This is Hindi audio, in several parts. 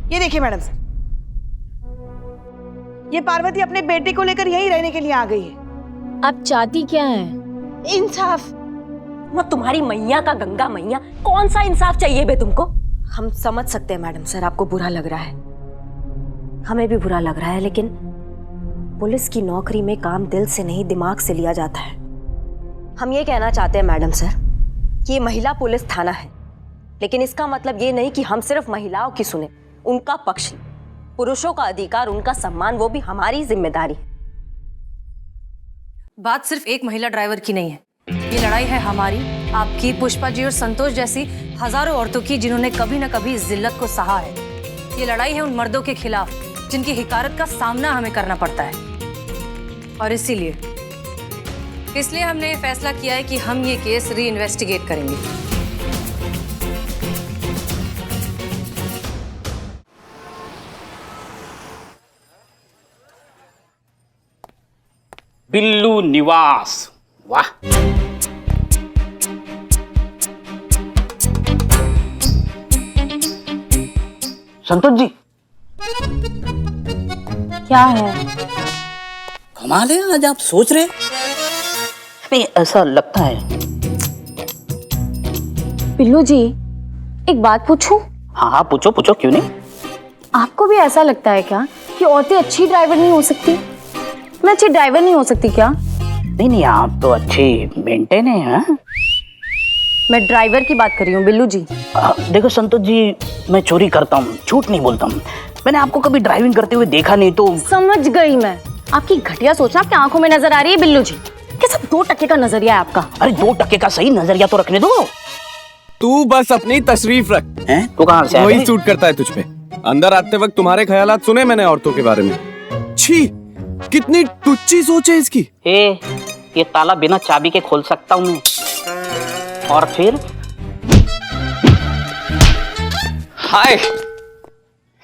ये देखिए मैडम सर, ये पार्वती अपने बेटे को लेकर यहीं रहने के लिए आ गई है। आप चाहती क्या है? इंसाफ। वो तुम्हारी मैया का गंगा मैया, कौन सा इंसाफ चाहिए बे तुमको? हम समझ सकते हैं मैडम सर, आपको बुरा लग रहा है, हमें भी बुरा लग रहा है, लेकिन पुलिस की नौकरी में काम दिल से नहीं दिमाग से लिया जाता है। हम ये कहना चाहते हैं मैडम सर कि ये महिला पुलिस थाना है, लेकिन इसका मतलब ये नहीं कि हम सिर्फ महिलाओं की सुने, उनका पक्ष लें। पुरुषों का अधिकार, उनका सम्मान, वो भी हमारी जिम्मेदारी है। बात सिर्फ एक महिला ड्राइवर की नहीं है, ये लड़ाई है हमारी, आपकी, पुष्पा जी और संतोष जैसी हजारों औरतों की जिन्होंने कभी न कभी इस जिल्लत को सहा है। ये लड़ाई है उन मर्दों के खिलाफ जिनकी हिकारत का सामना हमें करना पड़ता है। और इसलिए हमने ये फैसला किया है कि हम ये केस री इन्वेस्टिगेट करेंगे। बिल्लू निवास, वाह। संतोष जी, क्या है? कमाल है, आज आप सोच रहे? नहीं, ऐसा लगता है। बिल्लू जी, एक बात पूछूं? हाँ हाँ, पूछो पूछो, क्यों नहीं। आपको भी ऐसा लगता है क्या कि औरतें अच्छी ड्राइवर नहीं हो सकती? मैं अच्छी ड्राइवर नहीं हो सकती क्या? नहीं नहीं, आप तो अच्छी मेंटेन है। हाँ? मैं ड्राइवर की बात कर रही हूँ बिल्लू जी। देखो संतोष जी, मैं चोरी करता हूँ, झूठ नहीं बोलता हूँ। मैंने आपको कभी ड्राइविंग करते हुए देखा नहीं तो। समझ गई मैं, आपकी घटिया सोच आपकी आंखों में नजर आ रही है बिल्लू जी। कैसा 2% का नजरिया है आपका? अरे 2% का सही नजरिया तो रखने दो। तू बस अपनी तशरीफ रख। हैं? तू कहाँ से? वही सूट करता है तुझ पे। अंदर आते वक्त तुम्हारे ख्यालात सुने मैंने औरतों के बारे में। छी, कितनी टुच्ची सोच है इसकी। ये ताला बिना चाबी के खोल सकता हूँ मैं। और फिर हाय,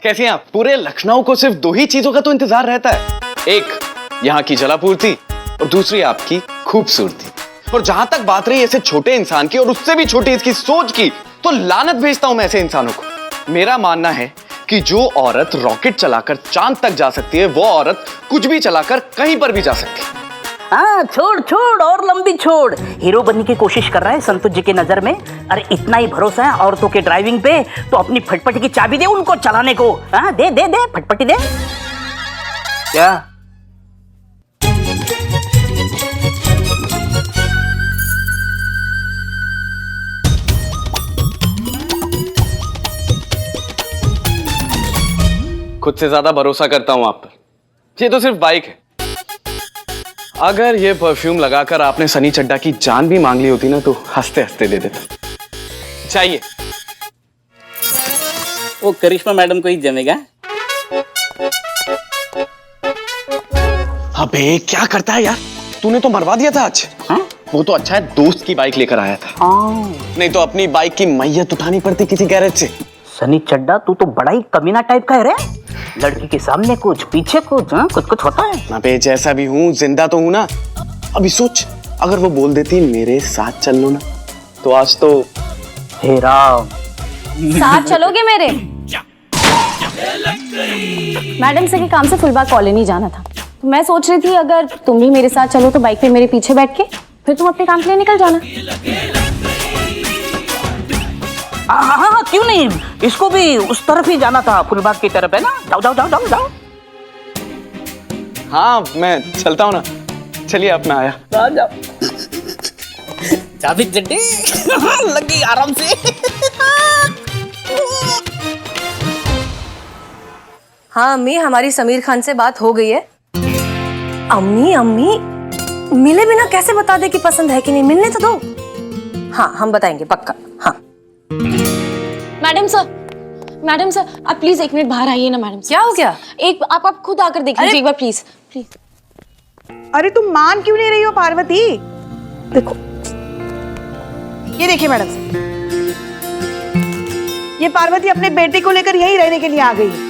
कैसी हैं आप? पूरे लखनऊ को सिर्फ दो ही चीजों का तो इंतजार रहता है, एक यहाँ की जलापूर्ति और दूसरी आपकी खूबसूरती। और जहां तक बात रही ऐसे छोटे इंसान की और उससे भी छोटी इसकी सोच की, तो लानत भेजता हूं मैं ऐसे इंसानों को। मेरा मानना है कि जो औरत रॉकेट चलाकर चांद तक जा सकती है, वो औरत कुछ भी चलाकर कहीं पर भी जा सकती है। हाँ, छोड़ छोड़ और लंबी छोड़। हीरो बनने की कोशिश कर रहा है संतोष जी की नजर में। अरे इतना ही भरोसा है औरतों के ड्राइविंग पे, तो अपनी फटफटी की चाबी दे उनको चलाने को। हाँ, दे दे दे, फटफटी दे। क्या? खुद से ज्यादा भरोसा करता हूं आप पर। ये तो सिर्फ बाइक है। अगर ये परफ्यूम लगाकर आपने सनी चड्डा की जान भी मांग ली होती ना, तो हंसते हंसते दे देता। चाहिए। वो करिश्मा मैडम को ही जमेगा। अबे क्या करता है यार, तूने तो मरवा दिया था आज। हाँ? वो तो अच्छा है दोस्त की बाइक लेकर आया था। नहीं तो अपनी बाइक की मैयत उठानी पड़ती किसी गैरेज से। सनी चड्डा, तू तो बड़ा ही कमीना टाइप का है रे। लड़की के सामने कुछ, पीछे कुछ, हाँ? कुछ कुछ होता है। अबे जैसा भी हूँ, जिंदा तो हूँ ना। अभी सोच, अगर वो बोल देती मेरे साथ चल लो ना, तो आज तो। हे राम, साथ चलोगे मेरे? मैडम से के काम से फुलबाग कॉलोनी जाना था, तो मैं सोच रही थी अगर तुम भी मेरे साथ चलो तो बाइक पे मेरे पीछे बैठ के फिर तुम अपने काम के लिए निकल जाना। हाँ, क्यों नहीं, इसको भी उस तरफ ही जाना था, फुलबाग की तरफ है ना। जाओ जाओ जाओ जाओ जाओ। हाँ, मैं चलता हूँ ना। चलिए, अपना आया। जाओ चाबी चड्डी लगी आराम से। हाँ अम्मी, हमारी समीर खान से बात हो गई है। अम्मी मिले बिना कैसे बता दे कि पसंद है कि नहीं? मिलने तो दो। हाँ, हम बताएंगे पक्का। हाँ मैडम सर आप प्लीज 1 मिनट बाहर आइए ना। मैडम क्या हो गया? एक आप खुद आकर देख लीजिए एक बार, प्लीज प्लीज। अरे तुम मान क्यों नहीं रही हो पार्वती? देखो, ये देखिए मैडम सर, ये पार्वती अपने बेटे को लेकर यहीं रहने के लिए आ गई है।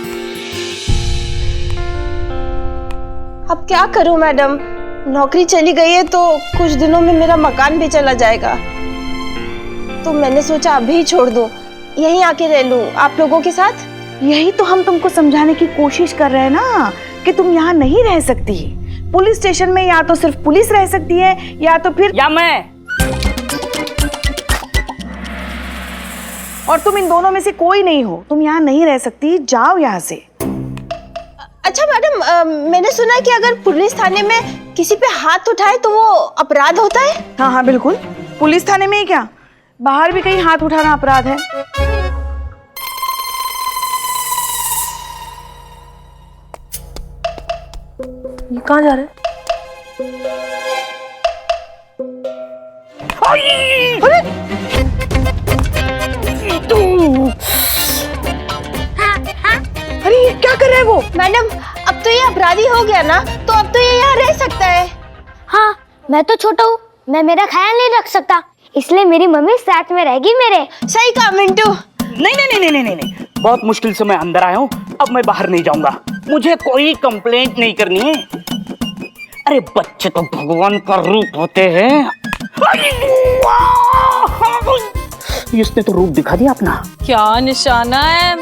अब क्या करूं मैडम, नौकरी चली गई है तो कुछ दिनों में मेरा मकान भी चला जाएगा, तो मैंने सोचा अभी ही छोड़ दूं, यहीं आके रह लूं आप लोगों के साथ। यही तो हम तुमको समझाने की कोशिश कर रहे हैं ना कि तुम यहाँ नहीं रह सकती। पुलिस स्टेशन में या तो सिर्फ पुलिस रह सकती है या तो फिर या मैं। और तुम इन दोनों में से कोई नहीं हो। तुम यहाँ नहीं रह सकती, जाओ यहाँ से। अच्छा मैडम, मैंने सुना है कि अगर पुलिस थाने में किसी पे हाथ उठाए तो वो अपराध होता है। हाँ हाँ बिल्कुल, पुलिस थाने में ही क्या, बाहर भी कहीं हाथ उठाना अपराध है। ये कहाँ जा रहे हैं? अरे ये क्या कर रहे हैं वो? मैडम, अब तो ये अपराधी हो गया ना, तो अब तो ये यहाँ रह सकता है। हाँ, मैं तो छोटा हूँ, मैं मेरा ख्याल नहीं रख सकता, इसलिए मेरी मम्मी साथ में रहेगी मेरे। सही कहा मिंटू। नहीं नहीं नहीं नहीं नहीं नहीं, बहुत मुश्किल से मैं अंदर आया हूँ, अब मैं बाहर नहीं जाऊंगा। मुझे कोई कंप्लेंट नहीं करनी है। अरे बच्चे तो भगवान का रूप होते हैं। इसने तो रूप दिखा दिया अपना। क्या निशाना है?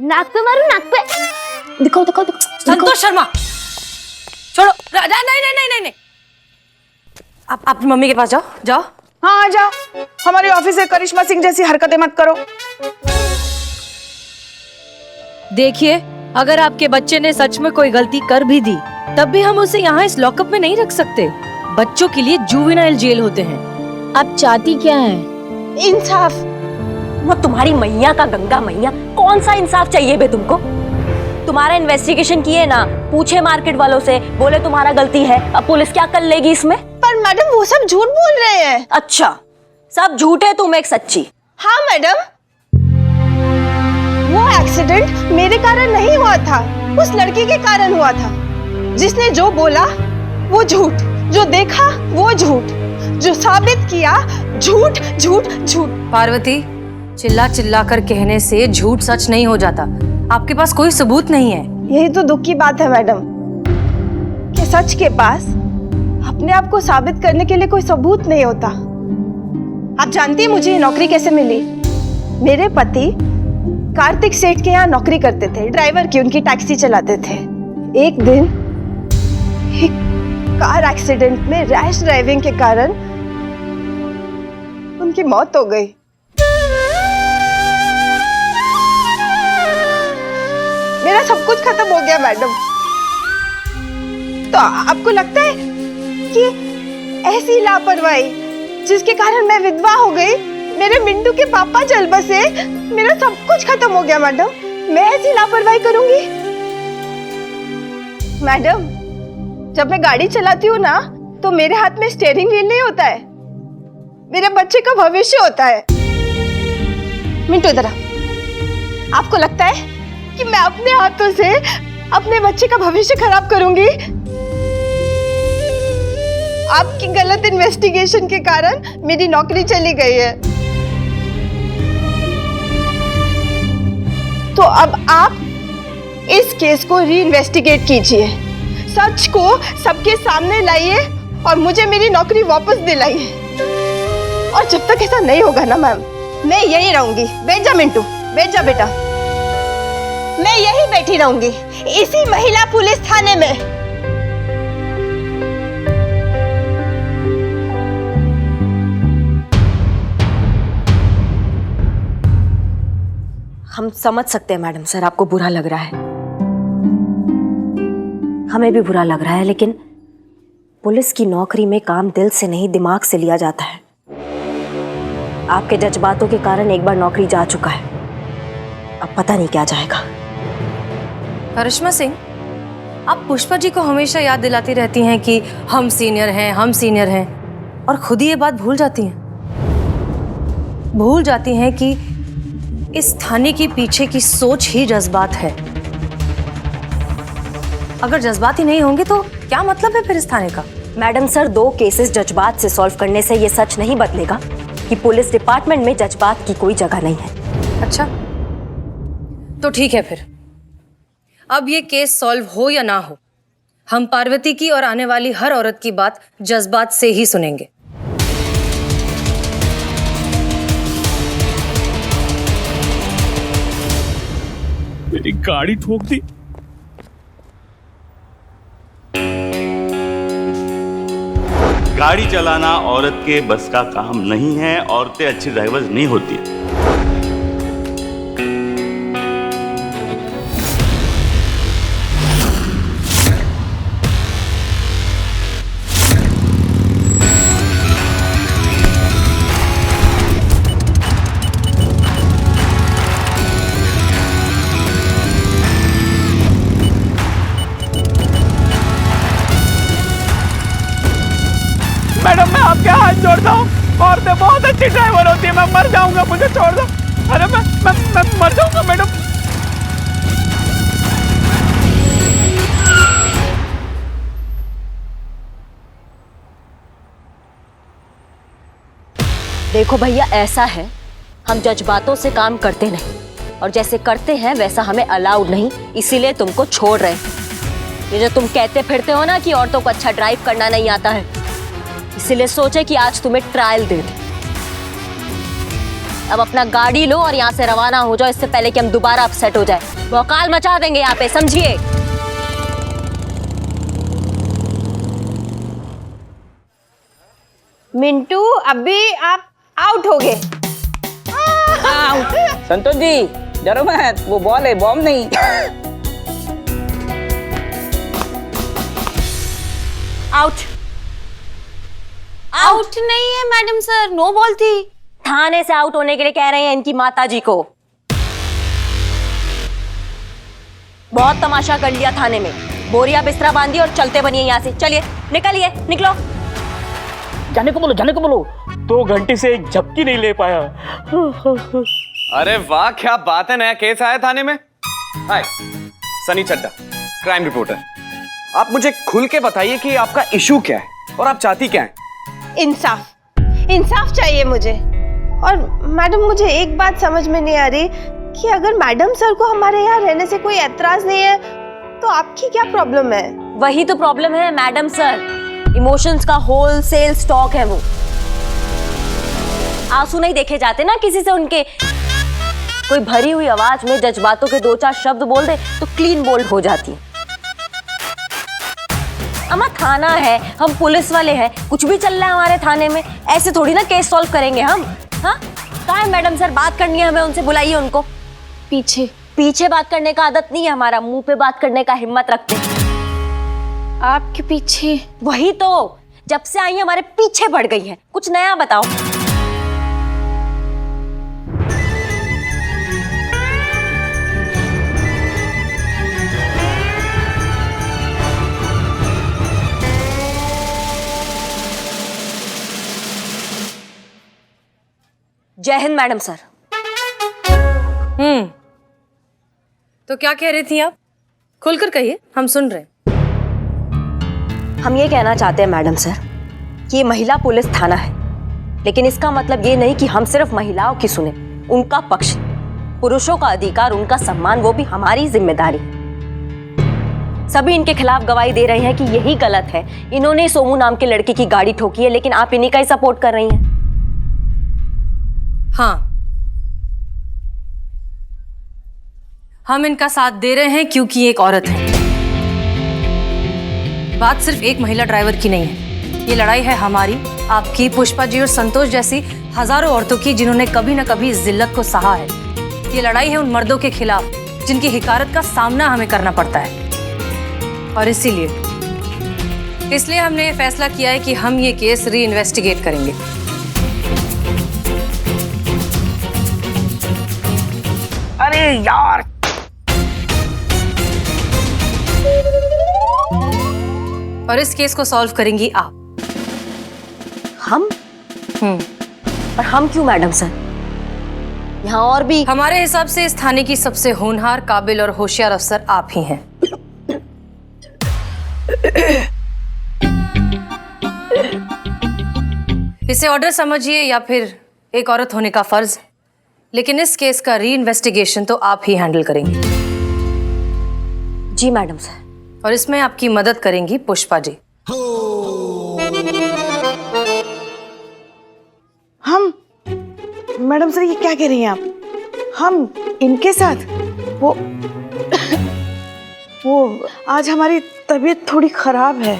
नाक पे मारू, नाक पे। दिखाओ दिखाओ दिखाओ। संतोष शर्मा, छोड़ो। नहीं नहीं नहीं नहीं नहीं, आप अपनी मम्मी के पास जाओ, जाओ। हाँ आ जाओ, हमारे ऑफिस से करिश्मा सिंह जैसी हरकतें मत करो। देखिए, अगर आपके बच्चे ने सच में कोई गलती कर भी दी, तब भी हम उसे यहाँ इस लॉकअप में नहीं रख सकते। बच्चों के लिए जुवेनाइल जेल होते हैं। आप चाहती क्या हैं? इंसाफ। वो तुम्हारी मैया का गंगा मैया, कौन सा इंसाफ चाहिए बे तुमको? तुम्हारा इन्वेस्टिगेशन किए ना, पूछे मार्केट वालों से, बोले तुम्हारा गलती है। अब पुलिस क्या कर लेगी इसमें? पर मैडम वो सब झूठ बोल रहे हैं। अच्छा, सब झूठ है, तुम एक सच्ची। हाँ मैडम, वो एक्सीडेंट मेरे कारण नहीं हुआ था, उस लड़की के कारण हुआ था। जिसने जो बोला वो झूठ, जो देखा वो झूठ, जो साबित किया झूठ झूठ झूठ। पार्वती, चिल्ला चिल्ला कर कहने से झूठ सच नहीं हो जाता। आपके पास कोई सबूत नहीं है। यही तो दुख की बात है मैडम, कि सच के पास अपने आप को साबित करने के लिए कोई सबूत नहीं होता। आप जानती हैं मुझे ये नौकरी कैसे मिली? मेरे पति कार्तिक सेठ के यहाँ नौकरी करते थे, ड्राइवर की, उनकी टैक्सी चलाते थे। एक दिन एक कार एक्सीडेंट में रैश ड्राइविंग के कारण उनकी मौत हो गई। मेरा सब कुछ खत्म हो गया मैडम। तो आपको लगता है कि ऐसी लापरवाही जिसके कारण मैं विधवा हो गई, मेरे मिंटू के पापा चल बसे, मेरा सब कुछ खत्म हो गया मैडम? मैं ऐसी लापरवाही करूंगी? मैडम, जब मैं गाड़ी चलाती हूँ ना, तो मेरे हाथ में स्टीयरिंग व्हील नहीं होता है, मेरे बच्चे का भविष्य होता है। मिंटू इधर आ। आपको लगता है कि मैं अपने हाथों से अपने बच्चे का भविष्य खराब करूंगी? आपकी गलत इन्वेस्टिगेशन के कारण मेरी नौकरी चली गई है। तो अब आप इस केस को री इन्वेस्टिगेट कीजिए, सच को सबके सामने लाइए और मुझे मेरी नौकरी वापस दिलाइए। और जब तक ऐसा नहीं होगा ना मैम, मैं यही रहूंगी। बैठ जा मिंटू, बैठ जा बेटा। मैं यही बैठी रहूंगी, इसी महिला पुलिस थाने में। हम समझ सकते हैं मैडम सर, आपको बुरा लग रहा है, हमें भी बुरा लग रहा है, लेकिन पुलिस की नौकरी में काम दिल से नहीं दिमाग से लिया जाता है। आपके जज्बातों के कारण एक बार नौकरी जा चुका है, अब पता नहीं क्या जाएगा। करिश्मा सिंह, आप पुष्पा जी को हमेशा याद दिलाती रहती हैं कि हम सीनियर हैं, हम सीनियर हैं, और खुद ही ये बात भूल जाती हैं। भूल जाती हैं कि इस थाने के पीछे की सोच ही जज्बात है। अगर जज्बात ही नहीं होंगे तो क्या मतलब है फिर इस थाने का? मैडम सर, 2 केसेस जज्बात से सॉल्व करने से ये सच नहीं बदलेगा कि पुलिस डिपार्टमेंट में जज्बात की कोई जगह नहीं है। अच्छा, तो ठीक है फिर। अब ये केस सॉल्व हो या ना हो, हम पार्वती की और आने वाली हर औरत की बात जज्बात से ही सुनेंगे। मेरी गाड़ी ठोक दी। गाड़ी चलाना औरत के बस का काम नहीं है। औरतें अच्छी ड्राइवर्स नहीं होती। मैडम मैं आपके हाथ जोड़ता हूँ, औरतें बहुत अच्छी ड्राइवर होती है, मैं मर जाऊंगा, मुझे छोड़ दो। अरे मैं मर जाऊंगा मैडम। देखो भैया, ऐसा है, हम जज्बातों से काम करते नहीं, और जैसे करते हैं वैसा हमें अलाउड नहीं, इसीलिए तुमको छोड़ रहे हैं। ये जो तुम कहते फिरते हो ना कि औरतों को अच्छा ड्राइव करना नहीं आता है, इसीलिए सोचे कि आज तुम्हें ट्रायल दे दें। अब अपना गाड़ी लो और यहाँ से रवाना हो जाओ, इससे पहले कि हम दोबारा अपसेट हो जाए। भौकाल मचा देंगे यहाँ पे, समझिए। मिंटू, अभी आप आउट हो गए। संतोष जी डरो मत, वो बॉल है, बॉम्ब नहीं। आउट। आउट नहीं है मैडम सर, नो बॉल थी। थाने से आउट होने के लिए कह रहे हैं इनकी माता जी को। बहुत तमाशा कर लिया थाने में, बोरिया बिस्तरा बांधी और चलते बनिए यहाँ से। चलिए निकलिए, निकलो। जाने को बोलो, जाने को बोलो। 2 घंटे से एक झपकी नहीं ले पाया। अरे वाह, क्या बात है, नया केस आया थाने में। हाय, सनी चड्डा, क्राइम रिपोर्टर। आप मुझे खुल के बताइए कि आपका इशू क्या है और आप चाहती क्या हैं? इंसाफ, इंसाफ चाहिए मुझे। और मैडम, मुझे एक बात समझ में नहीं आ रही कि अगर मैडम सर को हमारे यहाँ रहने से कोई एतराज नहीं है तो आपकी क्या प्रॉब्लम है? वही तो प्रॉब्लम है मैडम सर, इमोशंस का होलसेल स्टॉक है वो। आंसू नहीं देखे जाते ना किसी से उनके। कोई भरी हुई आवाज में जज्बातों के 2-4 शब्द बोल दे तो क्लीन बोल्ड हो जाती है। अम्मा, थाना है, हम पुलिस वाले हैं, कुछ भी चल रहा है हमारे थाने में, ऐसे थोड़ी ना केस सॉल्व करेंगे हम। हाँ, कहाँ है मैडम सर? बात करनी है हमें उनसे, बुलाइए उनको। पीछे पीछे बात करने का आदत नहीं है हमारा, मुंह पे बात करने का हिम्मत रखते हैं। आपके पीछे? वही तो, जब से आई हमारे पीछे बढ़ गई है। कुछ नया बताओ। जय हिंद मैडम सर। तो क्या कह रही थी आप? खुलकर कहिए, हम सुन रहे हैं। हम ये कहना चाहते हैं मैडम सर कि ये महिला पुलिस थाना है, लेकिन इसका मतलब ये नहीं कि हम सिर्फ महिलाओं की सुने, उनका पक्ष। पुरुषों का अधिकार, उनका सम्मान, वो भी हमारी जिम्मेदारी है। सभी इनके खिलाफ गवाही दे रहे हैं कि यही गलत है, इन्होंने सोमू नाम के लड़के की गाड़ी ठोकी है, लेकिन आप इन्हीं का ही सपोर्ट कर रही हैं। हाँ, हम इनका साथ दे रहे हैं क्योंकि ये एक औरत है। बात सिर्फ एक महिला ड्राइवर की नहीं है, ये लड़ाई है हमारी, आपकी, पुष्पा जी और संतोष जैसी हजारों औरतों की जिन्होंने कभी ना कभी इस जिल्लत को सहा है। ये लड़ाई है उन मर्दों के खिलाफ जिनकी हिकारत का सामना हमें करना पड़ता है। और इसलिए हमने ये फैसला किया है कि हम ये केस री इन्वेस्टिगेट करेंगे। अरे यार, और इस केस को सॉल्व करेंगी आप। हम? और हम क्यों मैडम सर? यहाँ और भी। हमारे हिसाब से इस थाने की सबसे होनहार, काबिल और होशियार अफसर आप ही हैं। इसे ऑर्डर समझिए या फिर एक औरत होने का फर्ज, लेकिन इस केस का री इन्वेस्टिगेशन तो आप ही हैंडल करेंगी। जी मैडम सर। और इसमें आपकी मदद करेंगी पुष्पा जी। हम? मैडम सर, ये क्या कह रही हैं आप? हम इनके साथ? वो वो आज हमारी तबीयत थोड़ी खराब है।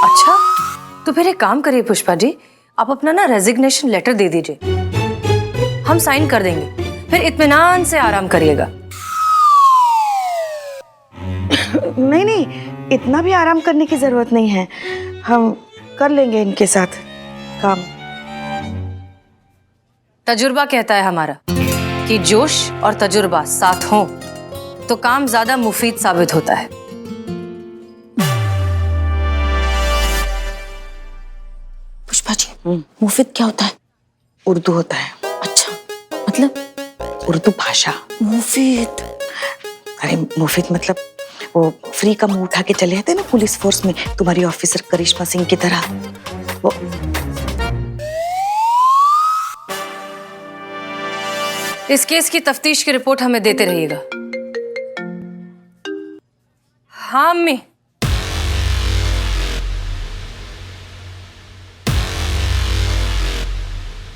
अच्छा, तो फिर एक काम करिए पुष्पा जी, आप अपना ना रेजिग्नेशन लेटर दे दीजिए, हम साइन कर देंगे, फिर इत्मीनान से आराम करिएगा। नहीं नहीं, इतना भी आराम करने की जरूरत नहीं है, हम कर लेंगे इनके साथ काम। तजुर्बा कहता है हमारा कि जोश और तजुर्बा साथ हों तो काम ज्यादा मुफीद साबित होता है। पुष्पा जी, मुफीद क्या होता है? उर्दू होता है। अच्छा, मतलब? उर्दू भाषा। मुफीद? अरे मुफीद मतलब वो फ्री का मुंह उठा के चले आते ना पुलिस फोर्स में, तुम्हारी ऑफिसर करिश्मा सिंह की तरह। वो इस केस की तफ्तीश की रिपोर्ट हमें देते रहिएगा। हाँ अम्मी।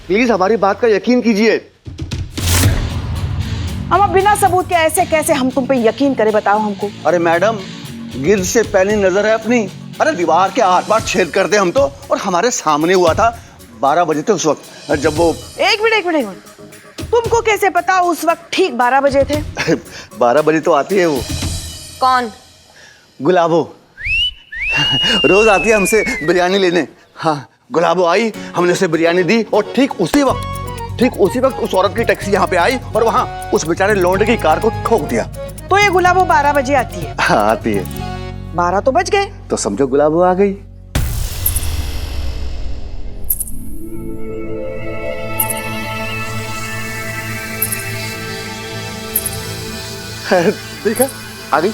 प्लीज हमारी बात का यकीन कीजिए। हम अब बिना सबूत के ऐसे कैसे हम तुम पे यकीन करें, बताओ हमको। अरे मैडम, गिर्द से पहली नजर है अपनी। अरे दीवार के आर पार छेद कर दे हम तो, और हमारे सामने हुआ था। 12 बजे थे उस वक्त जब वो। एक मिनट, तुमको कैसे पता उस वक्त ठीक 12 बजे थे? 12 बजे तो आती है वो। कौन? गुलाबो। रोज आती है हमसे बिरयानी लेने। हाँ, गुलाबो आई, हमने उसे बिरयानी दी, और ठीक उसी वक्त उस औरत की टैक्सी यहाँ पे आई और वहाँ उस बेचारे लौंडे की कार को ठोक दिया। तो ये गुलाबो 12 बजे आती है? हाँ आती है। 12 तो बज गए। तो समझो गुलाबो आ गई। ठीक है, आ गई।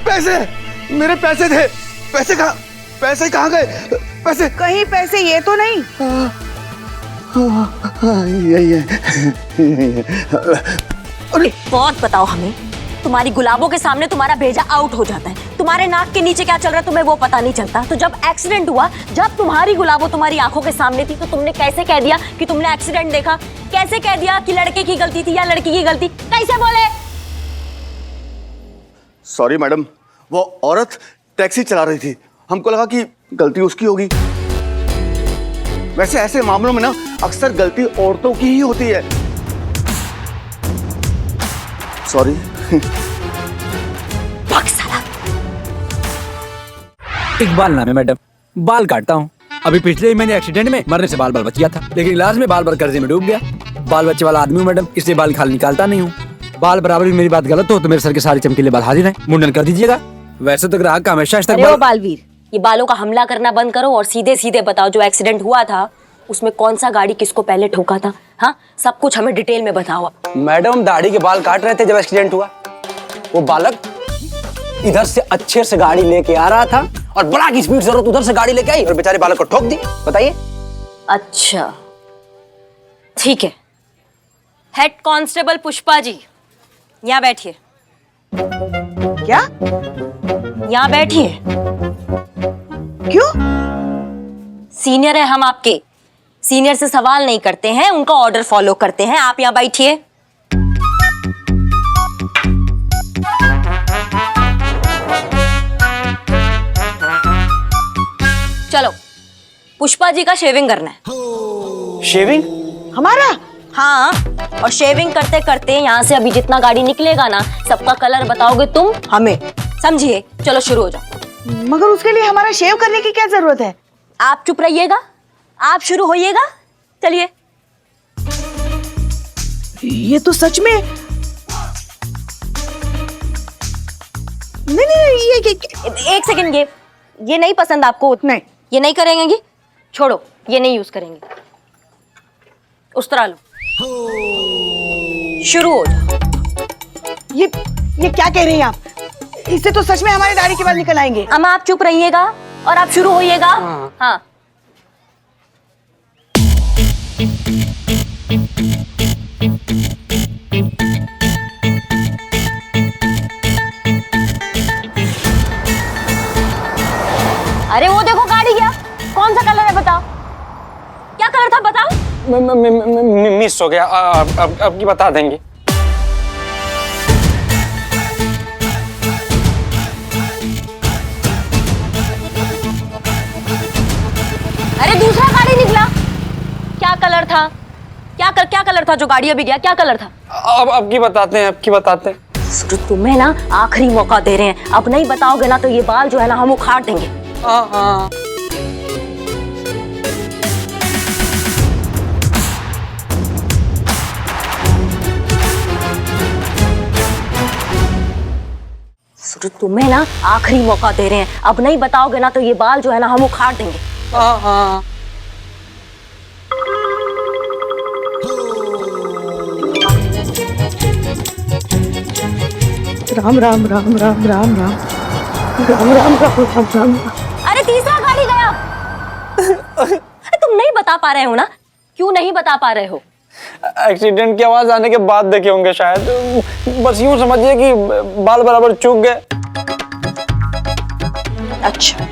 पैसे, मेरे पैसे थे। पैसे कहाँ गए? पैसे कहीं पैसे ये तो नहीं। यही है। अरे बहुत बताओ हमें, तुम्हारी गुलाबों के सामने तुम्हारा भेजा आउट हो जाता है, तुम्हारे नाक के नीचे क्या चल रहा है तुम्हें वो पता नहीं चलता। तो जब एक्सीडेंट हुआ, जब तुम्हारी गुलाबों तुम्हारी आंखों के सामने थी, तो तुमने कैसे कह दिया कि तुमने एक्सीडेंट देखा? कैसे कह दिया कि लड़के की गलती थी या लड़की की गलती? कैसे बोले? सॉरी मैडम, वो औरत टैक्सी चला रही थी, हमको लगा कि गलती उसकी होगी। वैसे ऐसे मामलों में ना अक्सर गलती औरतों की ही होती है। सॉरी। इकबाल नाम है मैडम, बाल काटता हूँ। अभी पिछले ही महीने एक्सीडेंट में मरने से बाल बच गया था, लेकिन इलाज में बाल कर्जे में डूब गया। बाल बच्चे वाला आदमी हूँ मैडम, इसलिए बाल खाल निकालता नहीं हूँ। बाल बराबर मेरी बात गलत हो तो मेरे सर के सारे चमकीले बाल हाजिर हैं, मुंडन कर दीजिएगा। वैसे तो ग्राहक का हमेशा बालवीर, ये बालों का हमला करना बंद करो और सीधे सीधे बताओ, जो एक्सीडेंट हुआ था उसमें कौन सा गाड़ी किसको पहले ठोका था? हाँ, सब कुछ हमें डिटेल में बताओ। मैडम दाढ़ी के बाल काट रहे थे जब एक्सीडेंट हुआ। वो बालक इधर से अच्छे से गाड़ी लेके आ रहा था और बड़ा की स्पीड जरूरत उधर से गाड़ी लेके आई और बेचारे बालक को ठोक दी। बताइए। अच्छा ठीक है, हेड कांस्टेबल पुष्पा जी यहाँ बैठिए। क्या? यहाँ बैठिए। क्यों? सीनियर है हम आपके, सीनियर से सवाल नहीं करते हैं, उनका ऑर्डर फॉलो करते हैं। आप यहाँ बैठिए। चलो, पुष्पा जी का शेविंग करना है। शेविंग? हमारा? हाँ, और शेविंग करते करते यहाँ से अभी जितना गाड़ी निकलेगा ना, सबका कलर बताओगे तुम हमें, समझिए? चलो शुरू हो जाओ। मगर उसके लिए हमारा शेव करने की क्या जरूरत है? आप चुप रहिएगा। आप शुरू होइएगा, चलिए। ये तो सच में नहीं नहीं ये एक सेकंड, ये नहीं पसंद आपको? नहीं, ये नहीं करेंगे? छोड़ो, ये नहीं यूज करेंगे। उस तरह लो, शुरू हो जाओ। ये क्या कह रही हैं आप? इससे तो सच में हमारे दाढ़ी के बाल निकल आएंगे। अम्मा आप चुप रहिएगा और आप शुरू होइएगा। हाँ। अरे वो देखो गाड़ी गया। कौन सा कलर है बताओ? क्या कलर था बताओ? मिस हो गया, अब की बता देंगे। अरे दूसरा गाड़ी निकला। क्या कलर था? क्या कलर था जो गाड़ी अभी गया? क्या कलर था? अब की बताते हैं, अब की बताते हैं। सुरु, तुम्हें ना आखिरी मौका दे रहे हैं। अब नहीं बताओगे ना तो ये बाल जो है ना हम उखाड़ देंगे। हाँ। सुरु, तुम्हें ना आखिरी मौका दे रहे हैं। अब नहीं बताओगे ना तो ये बाल जो है ना हम उखाड़ देंगे। हाँ। राम राम राम राम राम राम राम राम राम राम। अरे तीसरा गाड़ी गया। अरे तुम नहीं बता पा रहे हो ना? क्यों नहीं बता पा रहे हो? एक्सीडेंट की आवाज आने के बाद देखे होंगे शायद। बस यूं समझिए कि बाल बराबर चूक गए। अच्छा,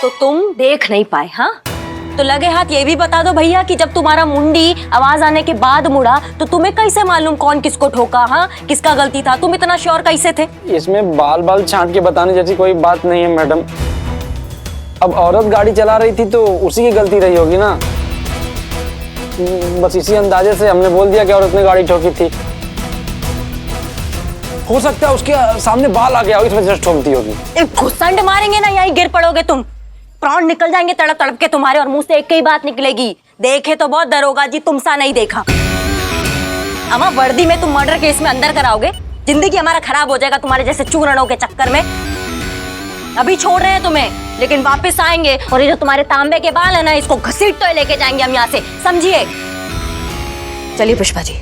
तो तुम देख नहीं पाए? हाँ, तो लगे हाथ ये भी बता दो भैया कि जब तुम्हारा मुंडी आवाज आने के बाद मुड़ा तो तुम्हें कैसे मालूम कौन किसको ठोका? हाँ, किसका गलती था? तुम इतना श्योर कैसे थे? इसमें बाल छांट के बताने जैसी कोई बात नहीं है मैडम। अब औरत गाड़ी चला रही थी तो उसी की गलती रही होगी ना। बस इसी अंदाजे से हमने बोल दिया कि औरत ने गाड़ी ठोकी थी। हो सकता है उसके सामने बाल आ गया हो, इस वजह से ठोक दी होगी। घुसंड मारेंगे ना, यहीं गिर पड़ोगे तुम। प्राण निकल जाएंगे तड़प तड़प के तुम्हारे, और मुंह से एक ही बात निकलेगी, देखे तो बहुत दरोगा जी, तुमसा नहीं देखा। अम्मा, वर्दी में तुम मर्डर केस में अंदर कराओगे? जिंदगी हमारा खराब हो जाएगा तुम्हारे जैसे चूरणों के चक्कर में। अभी छोड़ रहे हैं तुम्हें, लेकिन वापस आएंगे और ये जो तुम्हारे तांबे के बाल है ना, इसको घसीट तो लेके जाएंगे हम यहाँ से, समझिए? चलिए पुष्पा जी।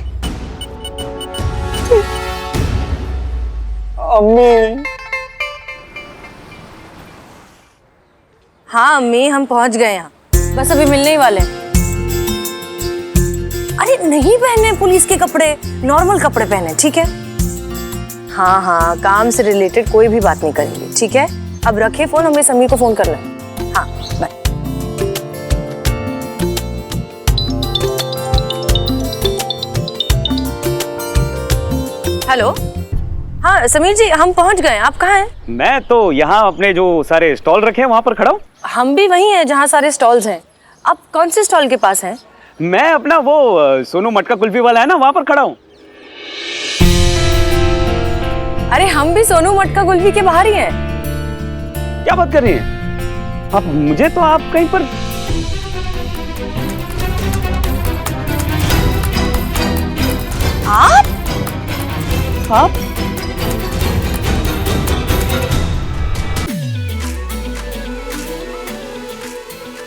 अम्मी। हाँ अम्मी, हम पहुंच गए यहाँ, बस अभी मिलने ही वाले हैं। अरे नहीं पहने पुलिस के कपड़े, नॉर्मल कपड़े पहने, ठीक है? हाँ, काम से रिलेटेड कोई भी बात नहीं करेंगे, ठीक है? अब रखे फोन, हमें समीर को फोन करना है। हाँ, बाय। हेलो, हाँ समीर जी, हम पहुंच गए। आप कहाँ हैं? मैं तो यहाँ अपने जो सारे स्टॉल रखे हैं वहां पर खड़ा हूँ। हम भी वहीं हैं जहाँ सारे स्टॉल्स हैं। आप कौन से स्टॉल के पास हैं? मैं अपना वो सोनू मटका कुल्फी वाला है ना, वहां पर खड़ा हूँ। अरे हम भी सोनू मटका कुल्फी के बाहर ही हैं। क्या बात कर रही हैं आप? मुझे तो आप कहीं पर आप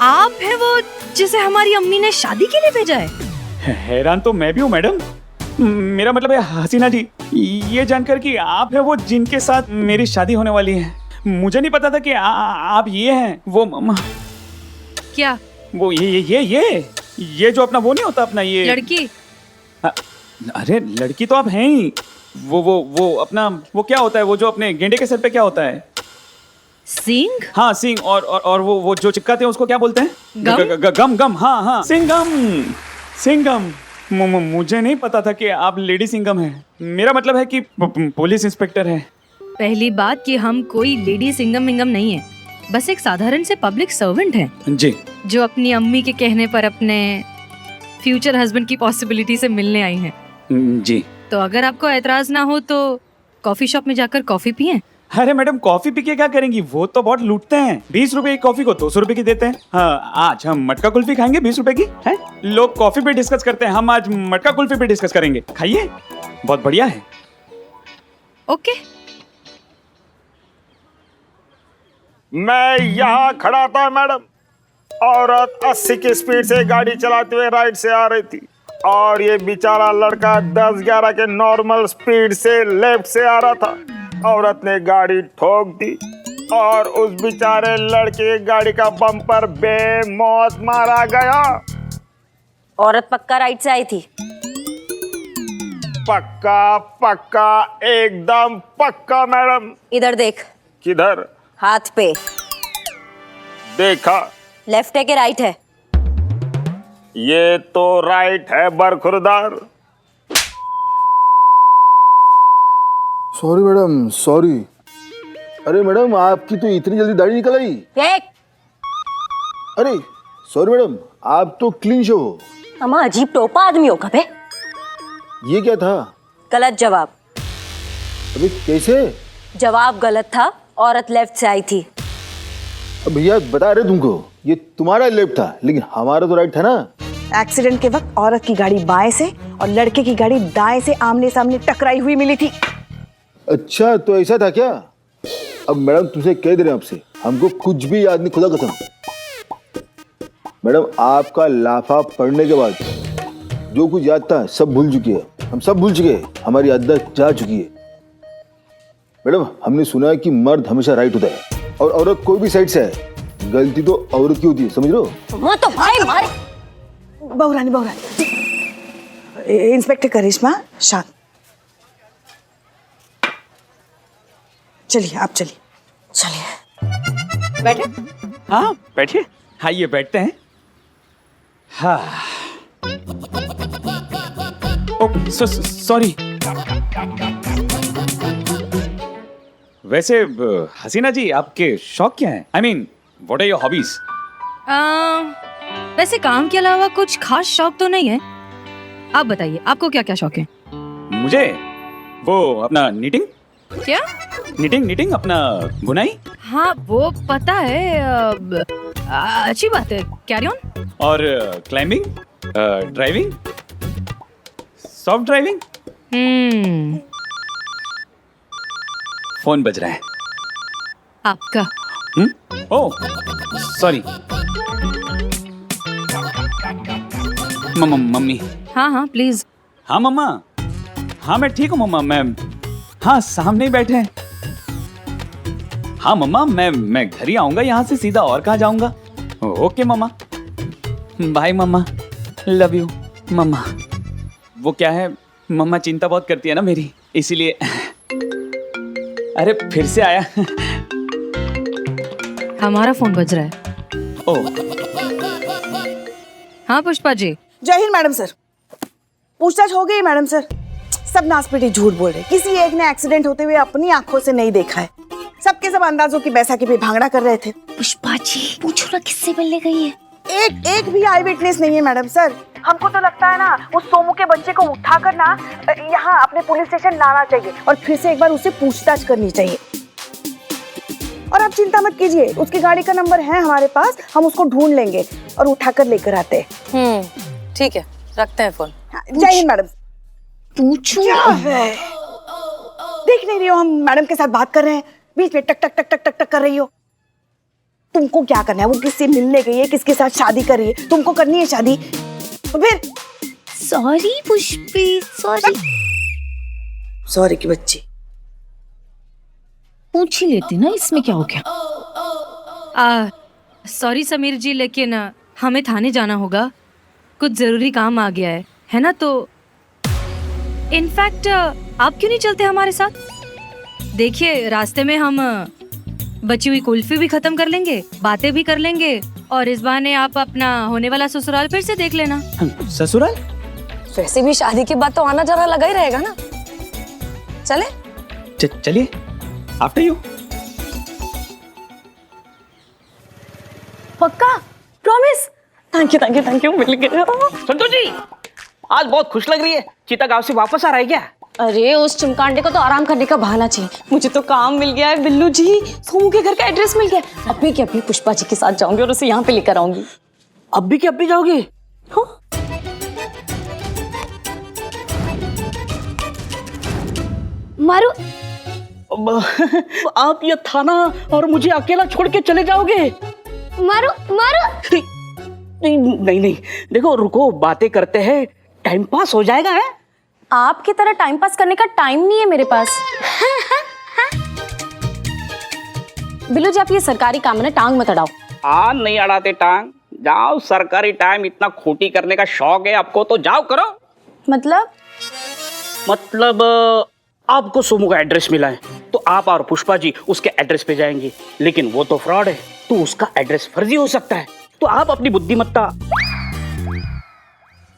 आप है वो जिसे हमारी अम्मी ने शादी के लिए भेजा है? हैरान तो मैं भी हूँ मैडम। मेरा मतलब है हसीना जी, ये जानकर कि आप है वो जिनके साथ मेरी शादी होने वाली है। मुझे नहीं पता था कि आप ये हैं वो क्या? वो ये जो अपना वो नहीं होता अपना ये लड़की? अरे लड़की तो आप हैं ही। वो अपना वो क्या होता है, वो जो अपने गेंडे के सर पे क्या होता है? सिंग? हाँ सिंग। और वो जो चिपकाते हैं उसको क्या बोलते हैं? गम? गम। हाँ सिंगम। मुझे नहीं पता था कि आप लेडी सिंगम हैं। मेरा मतलब है कि पुलिस इंस्पेक्टर है। पहली बात कि हम कोई लेडी सिंगम विंगम नहीं है, बस एक साधारण से पब्लिक सर्वेंट हैं जी, जो अपनी अम्मी के कहने पर अपने फ्यूचर हस्बैंड की पॉसिबिलिटी से मिलने आई हैं। जी। तो अगर आपको एतराज ना हो तो कॉफी शॉप में जाकर कॉफी पिएं। अरे मैडम कॉफी पी के क्या करेंगी, वो तो बहुत लूटते हैं। 20 रुपए की कॉफी को 200 रुपए की देते हैं। हाँ, आज हम मटका कुल्फी खाएंगे 20 रुपए की है। लोग कॉफी पे डिस्कस करते हैं, हम आज मटका कुल्फी पे डिस्कस करेंगे। खाइए, बहुत बढ़िया है। ओके। मैं यहाँ खड़ा था मैडम, औरत 80 की स्पीड से गाड़ी चलाते हुए राइट से आ रही थी और ये बेचारा लड़का 10-11 के नॉर्मल स्पीड से लेफ्ट से आ रहा था। औरत ने गाड़ी ठोक दी और उस बेचारे लड़के की गाड़ी का बम्पर बेमौत मारा गया। औरत पक्का राइट से आई थी? पक्का पक्का एकदम पक्का मैडम। इधर देख। किधर? हाथ पे। देखा। लेफ्ट है कि राइट है? ये तो राइट है बरखुरदार। Sorry madam, sorry. अरे मैडम, आपकी तो इतनी जल्दी दाढ़ी निकल आई। अरे सॉरी मैडम, आप तो क्लीन शो हो। हम अजीब टोपा आदमी हो कबे। ये क्या था? गलत जवाब। अबे कैसे? जवाब गलत था, औरत लेफ्ट से आई थी। अब भैया बता रहे तुमको, ये तुम्हारा लेफ्ट था लेकिन हमारा तो राइट था ना। एक्सीडेंट के वक्त औरत की गाड़ी बाएं से और लड़के की गाड़ी दाएं से आमने सामने टकराई हुई मिली थी। अच्छा, तो ऐसा था क्या? अब मैडम तुमसे कह दे रहे हैं, आपसे हमको कुछ भी याद नहीं, खुदा कसम। मैडम आपका लाफा पढ़ने के बाद जो कुछ याद था सब भूल चुकी है। हम सब भूल चुके हैं, हमारी याददाश्त जा चुकी है। मैडम हमने सुना है कि मर्द हमेशा राइट होता है और औरत कोई भी साइड से है, गलती तो औरत की होती है, समझ लो। वो तो भाई मारे। बहुरानी, इंस्पेक्टर करिश्मा, शांत। चलिए, आप चलिए। चलिए बैठे। हाँ बैठिए। आइए बैठते हैं। हाँ, सॉरी। वैसे हसीना जी, आपके शौक क्या हैं? I mean, what are your hobbies? वैसे काम के अलावा कुछ खास शौक तो नहीं है। आप बताइए, आपको क्या क्या शौक है? मुझे वो अपना नीटिंग। क्या? नीटिंग अपना बुनाई। हाँ वो पता है। अच्छी बात है, कैरी ऑन। और climbing, driving, soft driving. Phone बज रहा है। आपका? Oh sorry. मम्मी। हाँ प्लीज। हाँ मम्मा, हाँ मैं ठीक हूँ मम्मा। मैं हाँ सामने ही बैठे हैं। हाँ मम्मा, मैं घर ही आऊंगा यहाँ से सीधा, और कहाँ जाऊंगा। Okay mama, bye mama, love you mama. वो क्या है, मम्मा चिंता बहुत करती है ना मेरी, इसीलिए। अरे फिर से आया। हमारा फोन बज रहा है। ओह हाँ पुष्पा जी। जय हिंद मैडम सर। पूछताछ हो गई मैडम सर। सब नासपीटी झूठ बोल रहे, किसी एक ने एक्सीडेंट होते हुए अपनी आंखों से नहीं देखा है। सबके सब अंदाजों की बैसाखी पे भांगड़ा कर रहे थे। पुष्पा जी पूछो ना, किससे मिलने गई है? एक भी आई विटनेस नहीं है मैडम सर। हमको तो लगता है ना, उस सोमू के बच्चे को उठाकर ना यहाँ अपने पुलिस स्टेशन लाना चाहिए और फिर से एक बार उससे पूछताछ करनी चाहिए। और आप चिंता मत कीजिए, उसकी गाड़ी का नंबर है हमारे पास, हम उसको ढूंढ लेंगे और उठाकर लेकर आते हैं। ठीक है, रखते हैं फोन। जय हिंद मैडम। पूछो। क्या है? देख नहीं रही हो हम मैडम के साथ बात कर रहे हैं, बीच में टक टक टक टक टक टक कर रही हो। तुमको क्या करना है? वो किससे मिलने गई है, किसके साथ शादी कर रही है? तुमको करनी है शादी तो फिर? Sorry Pushpi, sorry. सॉरी की बच्ची। पूछ ही लेती ना, इसमें क्या हो गया। सॉरी समीर जी, लेकिन हमें थाने जाना होगा, कुछ जरूरी काम आ गया है ना? तो इनफैक्ट आप क्यों नहीं चलते हमारे साथ? देखिए रास्ते में हम बची हुई कुल्फी भी खत्म कर लेंगे, बातें भी कर लेंगे, और इस बहाने आप अपना होने वाला ससुराल फिर से देख लेना। ससुराल? वैसे भी शादी के बाद तो आना जाना लगा ही रहेगा ना। चले? चलिए, आफ्टर यू। पक्का? प्रॉमिस? थैंक यू मिल गया। संतोष जी, आज बहुत खुश लग रही है। चीता गांव से वापस आ रहा है क्या? अरे उस चिमकांडे को तो आराम करने का बहाना चाहिए। मुझे तो काम मिल गया है बिल्लू जी, सोमू के घर का एड्रेस मिल गया। अभी की अभी पुष्पा जी के साथ जाऊंगी और उसे यहाँ पे लेकर आऊंगी। अभी की अभी जाओगे? हाँ। मारू आप ये थाना और मुझे अकेला छोड़ के चले जाओगे? मारू मारू नहीं नहीं नहीं, देखो रुको, बातें करते हैं, टाइम पास हो जाएगा। है आपकी तरह टाइम पास करने का टाइम नहीं है मेरे पास। बिल्लू जी, आप ये सरकारी काम है ना, टांग मत अड़ाओ। नहीं अड़ाते टांग, जाओ। सरकारी टाइम इतना खोटी करने का शौक है आपको तो जाओ करो। मतलब आपको सोमू का एड्रेस मिला है तो आप और पुष्पा जी उसके एड्रेस पे जाएंगे, लेकिन वो तो फ्रॉड है तो उसका एड्रेस फर्जी हो सकता है। तो आप अपनी बुद्धिमत्ता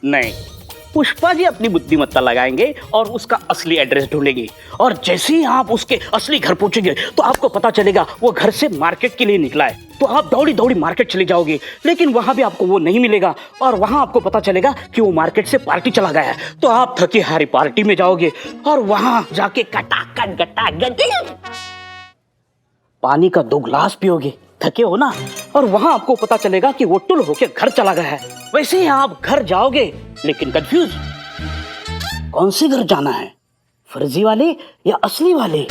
नहीं, पुष्पा जी अपनी बुद्धिमत्ता लगाएंगे और उसका असली एड्रेस ढूंढेंगे। और जैसे ही आप उसके असली घर पहुंचेंगे तो आपको पता चलेगा वो घर से मार्केट के लिए निकला है। तो आप दौड़ी दौड़ी मार्केट चले जाओगे, लेकिन वहां भी आपको वो नहीं मिलेगा और वहां आपको पता चलेगा कि वो मार्केट से पार्टी चला गया है। तो आप थकी हारी पार्टी में जाओगे और वहां जाके कटाकट गटागट पानी का 2 गिलास पियोगे, थके हो ना, और वहां आपको पता चलेगा कि वो टुल होके घर चला गया है। वैसे ही आप घर जाओगे, लेकिन कंफ्यूज, कौन से घर जाना है, फर्जी वाले या असली वाले,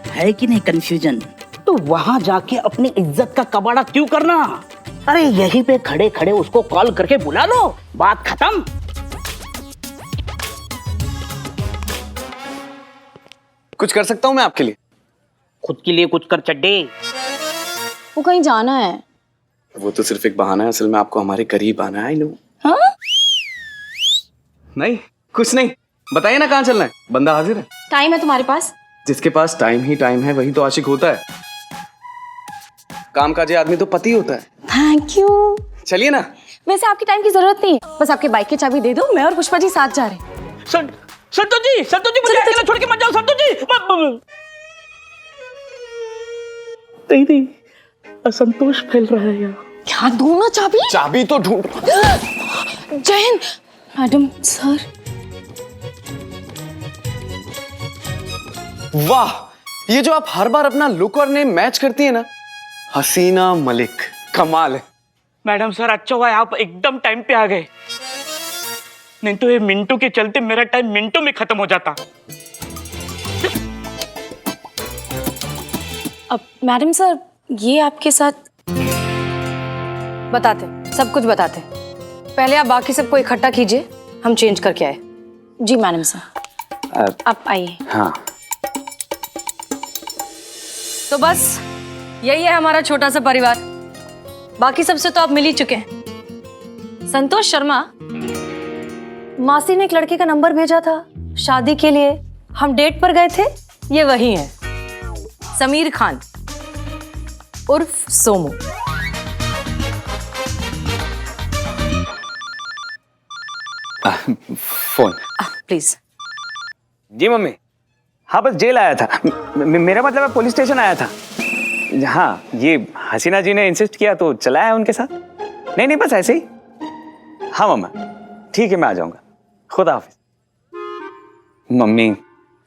है कि नहीं कंफ्यूजन? तो वहां जाके अपनी इज्जत का कबाड़ा क्यों करना? अरे यहीं पे खड़े खड़े उसको कॉल करके बुला लो, बात खत्म। कुछ कर सकता हूं मैं आपके लिए? खुद के लिए कुछ कर चड्डे। वो कहीं जाना है। वो तो सिर्फ एक बहाना है, असल में आपको हमारे करीब आना है। I know. हाँ? नहीं कुछ नहीं, बताइए ना कहाँ चलना है, बंदा हाजिर है। टाइम है तुम्हारे पास? जिसके पास टाइम ही टाइम है वही तो आशिक होता है। कामकाजी आदमी तो पति होता है। Thank you. चलिए ना। वैसे आपकी टाइम की जरूरत नहीं है, बस आपके बाइक की चाबी दे दो, मैं और पुष्पा जी साथ जा रहे हैं। संतोष जी मुझे अकेला छोड़ के मत जाओ। संतोष जी नहीं, असंतोष फैल रहा है यार। क्या दूं ना चाबी? चाबी तो ढूंढ। जय हिंद मैडम सर। वाह, ये जो आप हर बार अपना लुक और नेम मैच करती है ना, हसीना मलिक, कमाल है। मैडम सर अच्छा हुआ आप एकदम टाइम पे आ गए, नहीं तो ये मिंटू के चलते मेरा टाइम मिनटों में खत्म हो जाता। अब मैडम सर ये आपके साथ बताते, सब कुछ बताते। पहले आप बाकी सबको इकट्ठा कीजिए, हम चेंज करके आए। जी मैडम सर आप आइए। हाँ तो बस यही है हमारा छोटा सा परिवार। बाकी सबसे तो आप मिल ही चुके हैं। संतोष शर्मा, मासी ने एक लड़के का नंबर भेजा था शादी के लिए, हम डेट पर गए थे, ये वही है, समीर खान उर्फ सोमू। Phone please. जी मम्मी, हाँ बस जेल आया था, मेरा मतलब है पुलिस स्टेशन आया था। हाँ ये हसीना जी ने इंसिस्ट किया तो चला है उनके साथ। नहीं बस ऐसे ही। हाँ मम्मा ठीक है, मैं आ जाऊंगा, खुदा हाफिज। मम्मी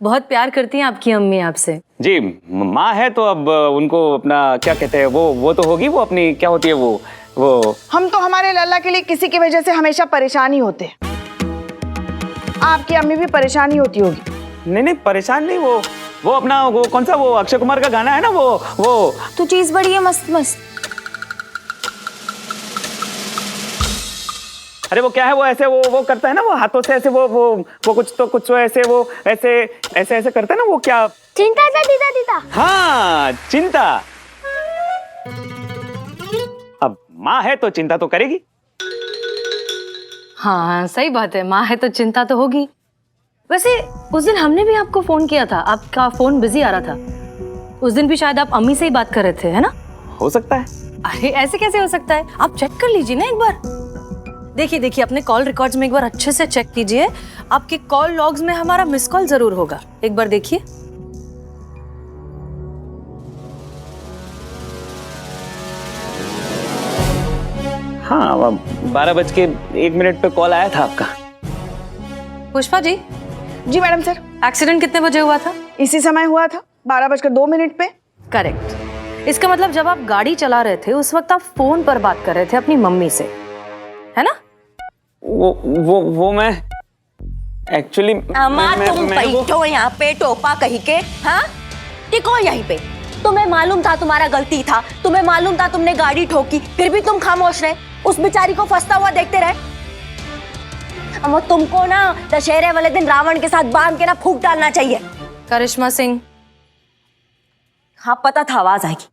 बहुत प्यार करती हैं आपकी अम्मी आपसे। जी माँ है तो अब उनको अपना क्या कहते हैं वो तो होगी, वो अपनी क्या होती है वो हम तो हमारे लल्ला के लिए किसी की वजह से हमेशा परेशान ही होते हैं। आपकी अम्मी भी परेशानी होती होगी। नहीं परेशान नहीं, वो अपना वो कौन सा वो अक्षय कुमार का गाना है ना, वो तो चीज बड़ी है मस्त मस्त। अरे वो क्या है, वो ऐसे वो करता है ना, वो हाथों से ऐसे वो कुछ तो ऐसे वो ऐसे करता है ना, वो क्या, चिंता सा दीदा दीदा। हाँ चिंता। अब माँ है तो चिंता तो करेगी। हाँ सही बात है, माँ है तो चिंता तो होगी। वैसे उस दिन हमने भी आपको फोन किया था, आपका फोन बिजी आ रहा था। उस दिन भी शायद आप अम्मी से ही बात कर रहे थे, है ना? हो सकता है। अरे ऐसे कैसे हो सकता है, आप चेक कर लीजिए ना एक बार। देखिए अपने कॉल रिकॉर्ड्स में एक बार अच्छे से चेक कीजिए, आपके कॉल लॉग्स में हमारा मिस कॉल जरूर होगा, एक बार देखिए। हाँ 12:01 पे कॉल आया था आपका। पुष्पा जी। जी मैडम सर। एक्सीडेंट कितने बजे हुआ था? इसी समय हुआ था, 12:02 पे। करेक्ट। इसका मतलब जब आप गाड़ी चला रहे थे उस वक्त आप फोन पर बात कर रहे थे अपनी मम्मी से, है ना? वो मैं एक्चुअली अम्मा तुम बैठो यहाँ पे टोपा कहीं के, हाँ? टिको यहीं पे। तुम्हें मालूम था तुम्हारा गलती था, तुम्हें मालूम था तुमने गाड़ी ठोकी, फिर भी तुम खामोश रहे, उस बेचारी को फंसता हुआ देखते रहे। अम्मा तुमको ना दशहरे वाले दिन रावण के साथ बांध के ना फूंक डालना चाहिए। करिश्मा सिंह, हाँ पता था आवाज आएगी,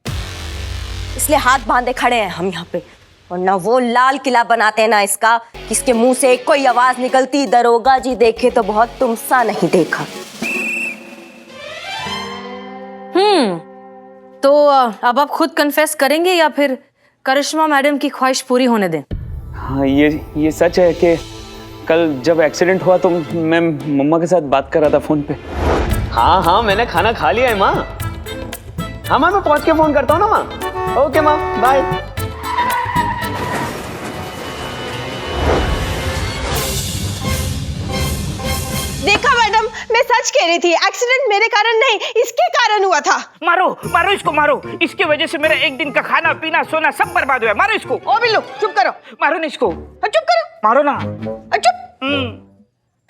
इसलिए हाथ बांधे खड़े हैं हम यहाँ पे। वरना वो लाल किला बनाते हैं ना इसका, किसके मुंह से कोई आवाज निकलती दरोगा जी देखे तो बहुत तुमसा नहीं देखा। तो अब आप खुद कन्फेस करेंगे या फिर करिश्मा मैडम की ख्वाहिश पूरी होने दें? हाँ ये सच है कि कल जब एक्सीडेंट हुआ तो मैं मम्मा के साथ बात कर रहा था फोन पे। हाँ मैंने खाना खा लिया है माँ। हाँ माँ, मैं पहुंच के फोन करता हूँ ना माँ। ओके माँ, बाय। देखा मैडम, मैं सच कह रही थी, एक्सीडेंट मेरे कारण नहीं इसके कारण हुआ था। मारो इसको, मारो। इसकी वजह से मेरा एक दिन का खाना पीना सोना सब बर्बाद हुआ। मारो इसको। ओ बिल्लू चुप करो। मारो ना इसको। चुप करो। मारो ना। चुप।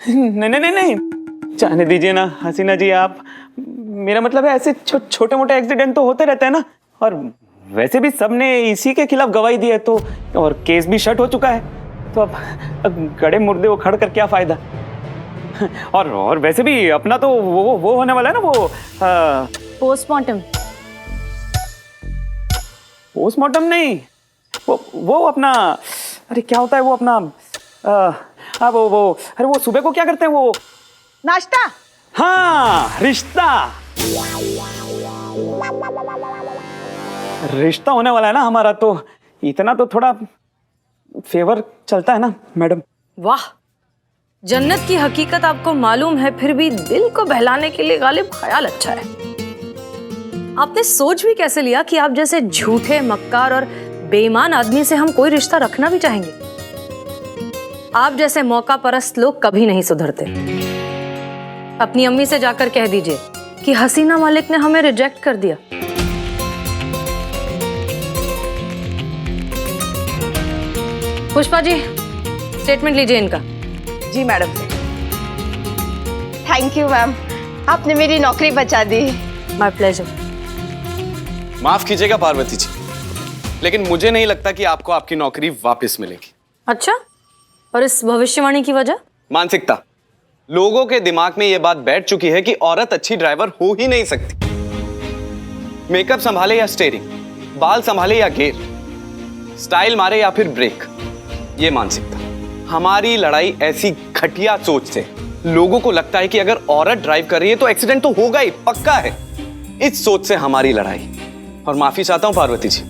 नहीं जाने दीजिए ना हसीना जी आप। मेरा मतलब है ऐसे छोटे मोटे एक्सीडेंट तो होते रहते हैं ना, और वैसे भी सबने इसी के खिलाफ गवाही दी है तो, और केस भी शट हो चुका है, तो अब गड़े मुर्दे उखड़ कर क्या फायदा। और वैसे भी अपना तो वो होने वाला है ना, वो पोस्टमार्टम नहीं, वो अपना, अरे क्या होता है वो अपना, अरे वो सुबह को क्या करते हैं वो, नाश्ता। हाँ, रिश्ता होने वाला है ना हमारा, तो इतना तो थोड़ा फेवर चलता है ना मैडम। वाह, जन्नत की हकीकत आपको मालूम है, फिर भी दिल को बहलाने के लिए गालिब ख्याल अच्छा है। आपने सोच भी कैसे लिया कि आप जैसे झूठे, मक्कार और बेईमान आदमी से हम कोई रिश्ता रखना भी चाहेंगे? आप जैसे मौका परस्त लोग कभी नहीं सुधरते। अपनी अम्मी से जाकर कह दीजिए कि हसीना मालिक ने हमें रिजेक्ट कर दिया। पुष्पा जी, स्टेटमेंट लीजिए इनका। जी मैडम से। थैंक यू मैम, आपने मेरी नौकरी बचा दी। My pleasure. माफ कीजिएगा पार्वती जी, लेकिन मुझे नहीं लगता कि आपको आपकी नौकरी वापस मिलेगी। अच्छा, और इस भविष्यवाणी की वजह? मानसिकता। लोगों के दिमाग में यह बात बैठ चुकी है कि औरत अच्छी ड्राइवर हो ही नहीं सकती। मेकअप संभाले या स्टीयरिंग, बाल संभाले या गियर, स्टाइल मारे या फिर ब्रेक, ये मानसिकता। हमारी लड़ाई ऐसी घटिया सोच से, लोगों को लगता है कि अगर औरत ड्राइव कर रही है तो एक्सीडेंट तो होगा ही, पक्का है। इस सोच से हमारी लड़ाई। और माफी चाहता हूं पार्वती जी,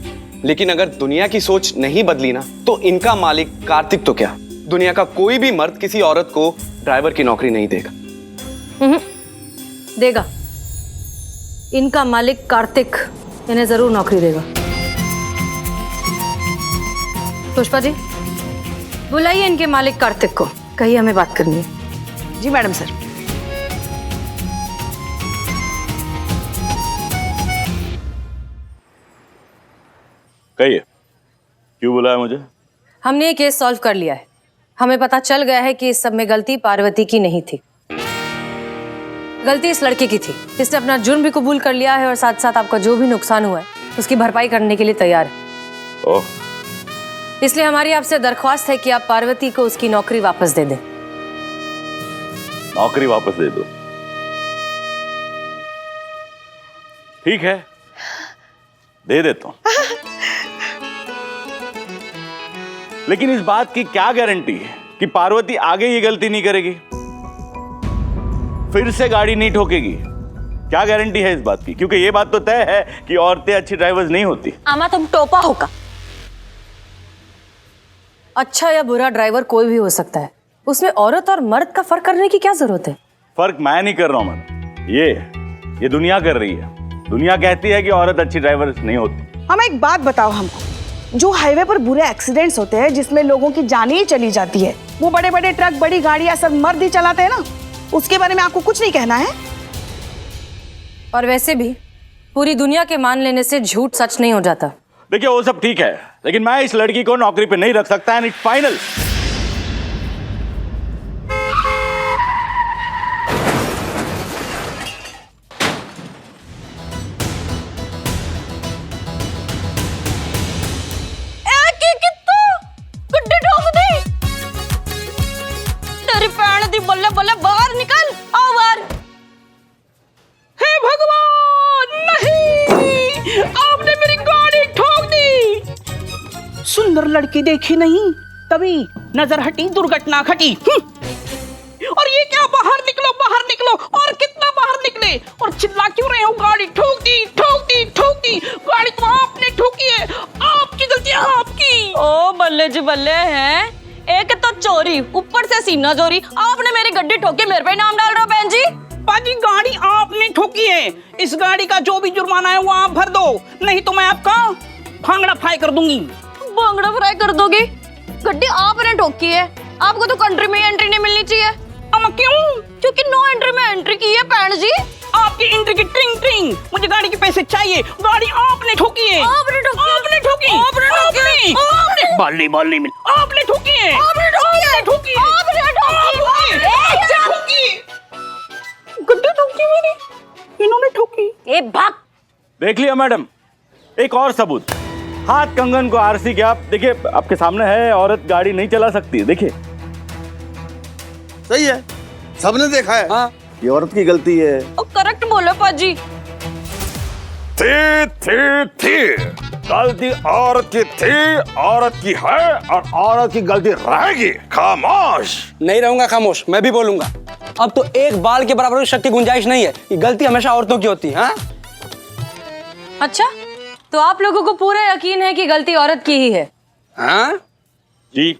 लेकिन अगर दुनिया की सोच नहीं बदली ना, तो इनका मालिक कार्तिक तो क्या, दुनिया का कोई भी मर्द किसी औरत को ड्राइवर की नौकरी नहीं देगा। देगा। इनका मालिक कार्तिक इन्हें जरूर नौकरी देगा। पुष्पा जी, बुलाइए इनके मालिक कार्तिक को, कहिए हमें बात करनी है। जी मैडम सर। कहिए, क्यों बुलाया मुझे? हमने ये केस सॉल्व कर लिया है। हमें पता चल गया है कि इस सब में गलती पार्वती की नहीं थी, गलती इस लड़के की थी। इसने अपना जुर्म भी कबूल कर लिया है और साथ साथ आपका जो भी नुकसान हुआ है उसकी भरपाई करने के लिए तैयार है। ओह, इसलिए हमारी आपसे दरख्वास्त है कि आप पार्वती को उसकी नौकरी वापस दे दें। नौकरी वापस दे दो? ठीक है, दे देता हूं। लेकिन इस बात की क्या गारंटी है कि पार्वती आगे ये गलती नहीं करेगी, फिर से गाड़ी नहीं ठोकेगी? क्या गारंटी है इस बात की? क्योंकि ये बात तो तय है कि औरतें अच्छी ड्राइवर्स नहीं होती। आमा तुम टोपा होगा। अच्छा या बुरा ड्राइवर कोई भी हो सकता है, उसमें औरत और मर्द का फर्क करने की क्या जरूरत है? फर्क मैं नहीं कर रहा हूं मैं, ये दुनिया कर रही है। दुनिया कहती है कि औरत अच्छी ड्राइवर नहीं होती। हम एक बात बताओ हमको, जो हाईवे पर बुरे एक्सीडेंट्स होते हैं जिसमें लोगों की जानें ही चली जाती है, वो बड़े बड़े ट्रक, बड़ी गाड़ियां सब मर्द ही चलाते हैं ना। उसके बारे में आपको कुछ नहीं कहना है? और वैसे भी पूरी दुनिया के मान लेने से झूठ सच नहीं हो जाता। देखिए वो सब ठीक है, लेकिन मैं इस लड़की को नौकरी पे नहीं रख सकता, एंड इट फाइनल। तेरी भैन दी बल्ले बल्ले बाहर निकल, आओ बाहर। हे भगवान, नहीं, आपने मेरी गाड़ी ठोक दी। सुंदर लड़की देखी नहीं, तभी नजर हटी, दुर्घटना घटी। और ये क्या, बाहर निकलो बाहर निकलो, और कितना बाहर निकले, और चिल्ला क्यों रहे हो? गाड़ी ठोक दी ठोक दी ठोक दी, गाड़ी तो आपने ठोकी है, आपकी गलती है, आपकी। ओ बल्ले जी बल्ले हैं, एक तो चोरी, ऊपर से सीना चोरी। आपने मेरी गड्डी ठोकी, मेरे पे नाम डाल रहे हो बहन जी? बाजी गाड़ी आपने ठोकी है, इस गाड़ी का जो भी जुर्माना है वो आप भर दो, नहीं तो मैं आपका भांगड़ा फ्राई कर दूंगी। भांगड़ा फ्राई कर दोगी? गड्डी आपने ठोकी है, आपको तो कंट्री में एंट्री नहीं मिलनी चाहिए। क्यों? क्योंकि नो एंट्री में एंट्री की है बहन जी। आपकी एंट्री की ट्रिंग ट्रिंग, मुझे गाड़ी के पैसे चाहिए। गाड़ी आपने ठोकी है, आपने ठोकी, आपने ठोकी, आपने ठोकी, आपने बाल नहीं मिल, आपने ठोकी है, आपने ठोकी, आपने ठोकी, आपने ठोकी, गड्डी ठोकी मेरी, इन्होंने ठोकी। ए भाग। देख लिया मैडम, एक और सबूत, हाथ कंगन को आरसी के। आप देखिए, आपके सामने है, औरत गाड़ी नहीं चला सकती, देखिए। सही है, सबने देखा है। हाँ, ये औरत की गलती है। करेक्ट बोलो पाजी। थी गलती औरत की थी, औरत की है, और औरत की गलती रहेगी। खामोश। नहीं रहूंगा खामोश, मैं भी बोलूंगा। अब तो एक बाल के बराबर शक की गुंजाइश नहीं है, ये गलती हमेशा औरतों की होती है। अच्छा, तो आप लोगों को पूरा यकीन है कि गलती औरत की ही है? हाँ जी।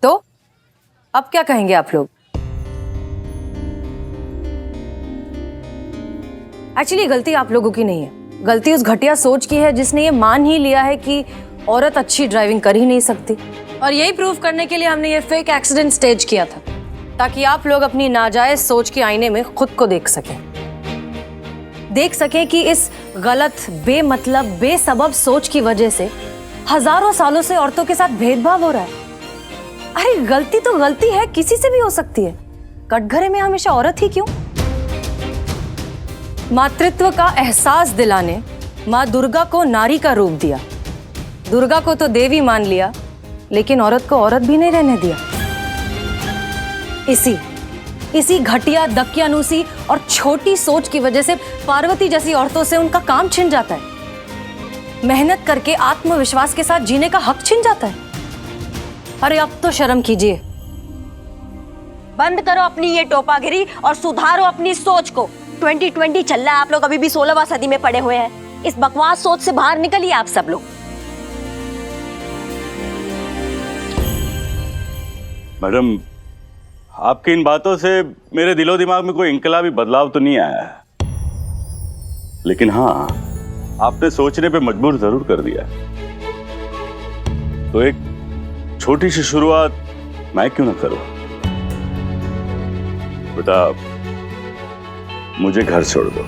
तो अब क्या कहेंगे आप लोग? एक्चुअली गलती आप लोगों की नहीं है, गलती उस घटिया सोच की है जिसने ये मान ही लिया है कि औरत अच्छी ड्राइविंग कर ही नहीं सकती। और यही प्रूव करने के लिए हमने ये फेक एक्सीडेंट स्टेज किया था, ताकि आप लोग अपनी नाजायज सोच के आईने में खुद को देख सकें कि इस गलत, बेमतलब, बेसबब सोच की वजह से हजारों सालों से औरतों के साथ भेदभाव हो रहा है। अरे गलती तो गलती है, किसी से भी हो सकती है, कटघरे में हमेशा औरत ही क्यों? मातृत्व का एहसास दिलाने माँ दुर्गा को नारी का रूप दिया, दुर्गा को तो देवी मान लिया, लेकिन औरत को औरत भी नहीं रहने दिया। इसी घटिया, दकियानूसी और छोटी सोच की वजह से पार्वती जैसी औरतों से उनका काम छिन जाता है, मेहनत करके आत्मविश्वास के साथ जीने का हक छिन जाता है। अरे अब तो शर्म कीजिए। बंद करो अपनी ये टोपागिरी और सुधारो अपनी सोच को। 2020 चल रहा है, आप लोग अभी भी 16वीं सदी में पड़े हुए हैं। इस बकवास सोच से बाहर निकलिए आप सब लोग। मैडम, आपकी इन बातों से मेरे दिलो दिमाग में कोई इंकलाबी बदलाव तो नहीं आया है, लेकिन हाँ, आपने सोचने पे मजबूर जरूर कर दिया। तो एक छोटी सी शुरुआत मैं क्यों ना करूं? बेटा, मुझे घर छोड़ दो।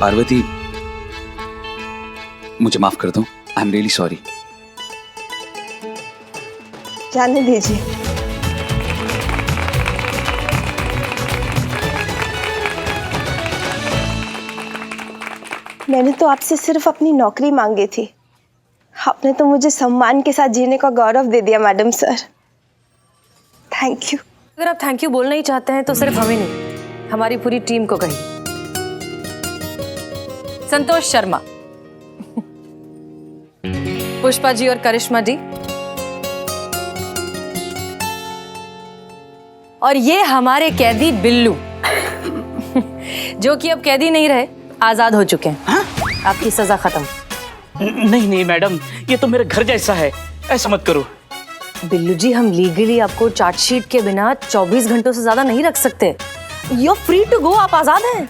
पार्वती, मुझे माफ कर दो, आई एम रियली सॉरी। जाने दीजिए। मैंने तो आपसे सिर्फ अपनी नौकरी मांगी थी, आपने तो मुझे सम्मान के साथ जीने का गौरव दे दिया मैडम सर। Thank you. अगर आप थैंक यू बोलना ही चाहते हैं तो सिर्फ हमें नहीं, हमारी पूरी टीम को कहिए। संतोष शर्मा, पुष्पा जी और करिश्मा जी, और ये हमारे कैदी बिल्लू जो कि अब कैदी नहीं रहे, आजाद हो चुके हैं। हाँ? आपकी सजा खत्म। नहीं नहीं मैडम, ये तो मेरे घर जैसा है, ऐसा मत करो। बिल्लू जी, हम लीगली आपको चार्जशीट के बिना 24 घंटों से ज्यादा नहीं रख सकते। You are free to go, आप आजाद हैं।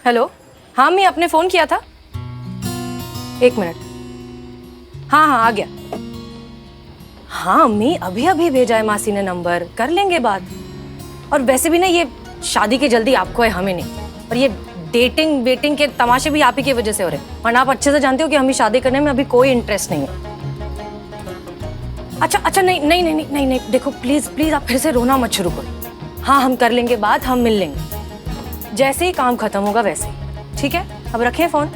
हेलो, हाँ मैं आपने फोन किया था। एक मिनट, हाँ हाँ आ गया। हाँ मैं अभी अभी भेजा है मासी ने नंबर, कर लेंगे बात। और वैसे भी ना ये शादी की जल्दी आपको है, हमें नहीं। और ये डेटिंग वेटिंग के तमाशे भी आप ही की वजह से हो रहे हैं, वरना आप अच्छे से जानते हो कि हमें शादी करने में अभी कोई इंटरेस्ट नहीं है। अच्छा नहीं नहीं नहीं नहीं नहीं, नहीं। देखो प्लीज प्लीज आप फिर से रोना मत शुरू करो। हाँ हम कर लेंगे बात, हम मिल लेंगे जैसे ही काम खत्म होगा वैसे ही। ठीक है, अब रखें फोन।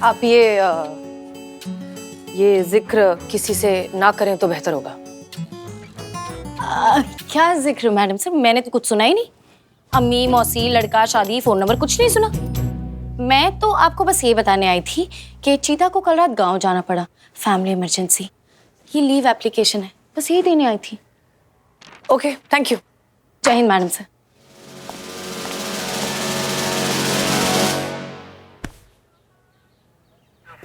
आप ये जिक्र किसी से ना करें तो बेहतर होगा। क्या जिक्र मैडम सर, मैंने तो कुछ सुना ही नहीं। अम्मी, मौसी, लड़का, शादी, फोन नंबर कुछ नहीं सुना। मैं तो आपको बस ये बताने आई थी कि चीता को कल रात गांव जाना पड़ा, फैमिली इमरजेंसी। ये लीव एप्लीकेशन है, बस यही देने आई थी। Okay, thank you. जय हिंद मैडम सर।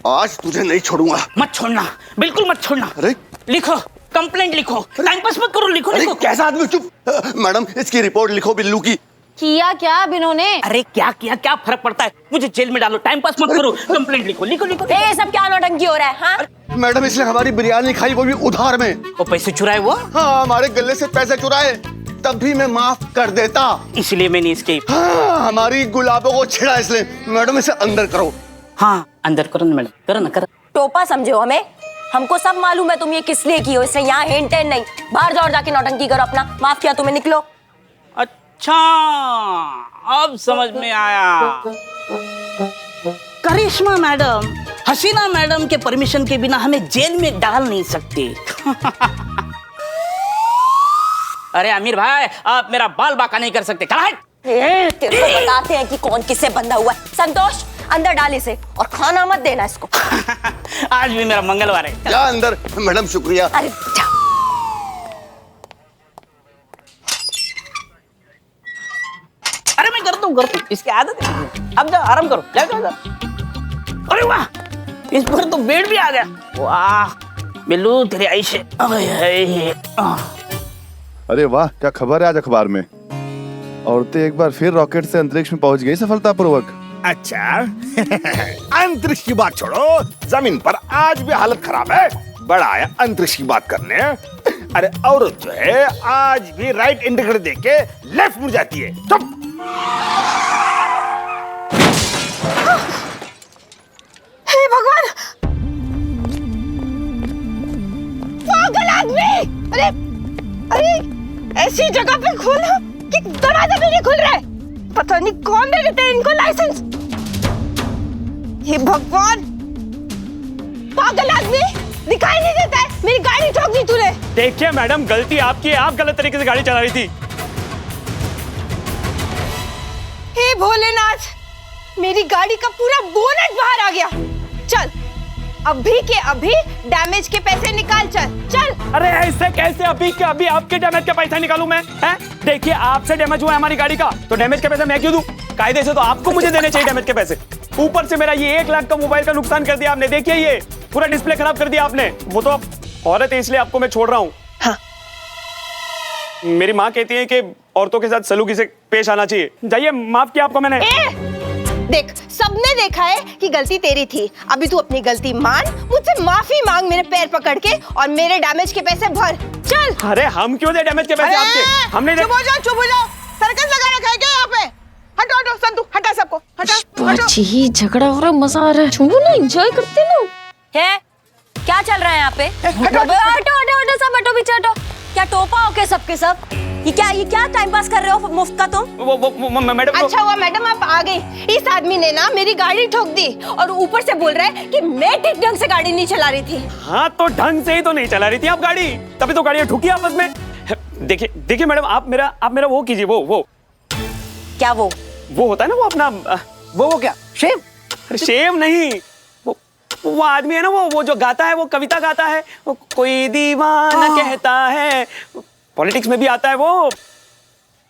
आज तुझे नहीं छोड़ूंगा। मत छोड़ना, बिल्कुल मत छोड़ना। अरे लिखो, कंप्लेंट लिखो, टाइम पास मत करो, लिखो लिखो। कैसा आदमी, चुप। मैडम इसकी रिपोर्ट लिखो बिल्लू की। किया क्या अब इन्होंने? अरे क्या किया, क्या फर्क पड़ता है, मुझे जेल में डालो, टाइम पास मत करो, कंप्लेंट लिखो लिखो लिखो। ये सब क्या नौटंकी हो रहा है? हाँ मैडम इसने हमारी बिरयानी खाई, वो भी उधार में। वो पैसे चुराए वो? हाँ हमारे गले से पैसे चुराए, तब भी मैं माफ कर देता। इसलिए मैंने इसके हमारी गुलाबों को छिड़ा इसलिए। मैडम इसे अंदर करो। हाँ अंदर करो ना मैडम, करो ना करो। टोपा समझे हो हमें? हमको सब मालूम है तुम ये किस लिए की हो, इसलिए यहाँ हिंट है नहीं। बाहर जाओ और जाके नौटंकी करो अपना। माफ किया तुम्हें, निकलो। अच्छा अब समझ में आया। करिश्मा मैडम, हसीना मैडम के परमिशन के बिना हमें जेल में डाल नहीं सकते। अरे अमीर भाई, आप मेरा बाल बांका नहीं कर सकते। तेरे को बताते हैं कि कौन किससे बंधा हुआ है। संतोष अंदर डाल इसे, और खाना मत देना इसको। आज भी मेरा मंगलवार है। जा अंदर। मैडम शुक्रिया। अरे जा। अरे मैं कर दूं, इसकी आदत है। अब जाओ आराम करो, जाओ। अरे वाह, इस पर तो बेड भी आ गया। वाह बिल्लू तेरी आइश है। अरे वाह, क्या खबर है आज अखबार में? औरतें एक बार फिर रॉकेट से अंतरिक्ष में पहुंच गई सफलतापूर्वक। अच्छा अंतरिक्ष की बात छोड़ो, जमीन पर आज भी हालत खराब है। बड़ा आया अंतरिक्ष की बात करने। अरे औरत जो है आज भी राइट इंडिकेटर देके लेफ्ट मुड़ जाती है। चुप। हे भगवान, पागल आदमी! अरे अरे ऐसी जगह पे खोला कि दरवाजा भी नहीं खुल रहा है। पता नहीं कौन दे देते हैं इनको लाइसेंस। हे भगवान, पागल आदमी, दिखाई नहीं देता है। मेरी गाड़ी ठोक दी तूने। देखिए मैडम, गलती आपकी है, आप गलत तरीके से गाड़ी चला रही थी। हे भोलेनाथ, मेरी गाड़ी का पूरा बोनट बाहर आ गया। चल अभी के अभी डैमेज के पैसे निकाल। चल। अरे ऐसे कैसे अभी के अभी आपके डैमेज के पैसे निकालूं मैं? हैं? देखिए आपसे डैमेज हुआ है हमारी गाड़ी का, तो डैमेज के पैसे मैं क्यों दूं? कायदे से तो आपको मुझे देने चाहिए डैमेज के पैसे। ऊपर से मेरा ये 1 लाख का मोबाइल का नुकसान कर दिया आपने। देखिए ये पूरा डिस्प्ले खराब कर दिया आपने। वो तो औरत है इसलिए आपको मैं छोड़ रहा हूँ। हाँ। मेरी माँ कहती है कि औरतों के साथ सलूकी से पेश आना चाहिए। जाइए, माफ किया आपको मैंने। देख, सबने देखा है कि गलती तेरी थी। अभी तू अपनी गलती मान, मुझसे माफी मांग मेरे पैर पकड़ के और मेरे डैमेज के पैसे भर। चल। अरे हम क्यों दे डैमेज के पैसे आपके? हमने चुप हो जाओ। सर्कस लगा रखा है क्या यहाँ पे? हटो हटो संतू, हटा सबको, हटा। जी झगड़ा हो रहा, मजा आ रहा है। छोड़ो ना, एंजॉय करते ना। है क्या चल रहा है यहाँ पे? हटो सब, हटो पीछे हटो। क्या टोपा हो के सबके सब? ये क्या टाइम पास कर रहे हो मुफ्त का तुम? वो मैडम। अच्छा हुआ मैडम आप आ गई। इस आदमी ने ना मेरी गाड़ी ठोक दी और ऊपर से बोल रहा है कि मैं ठीक ढंग से गाड़ी नहीं चला रही थी। हाँ तो ढंग से ही तो नहीं चला रही थी आप गाड़ी, तभी तो गाड़ियाँ ठुकी आपस में। देखिए मैडम, आप मेरा वो कीजिए, वो क्या वो होता है ना, वो अपना वो क्या शेम? शेम नहीं, वो आदमी है ना, वो जो गाता है, वो कविता गाता है, वो कोई दीवाना कहता है, पॉलिटिक्स में भी आता है वो।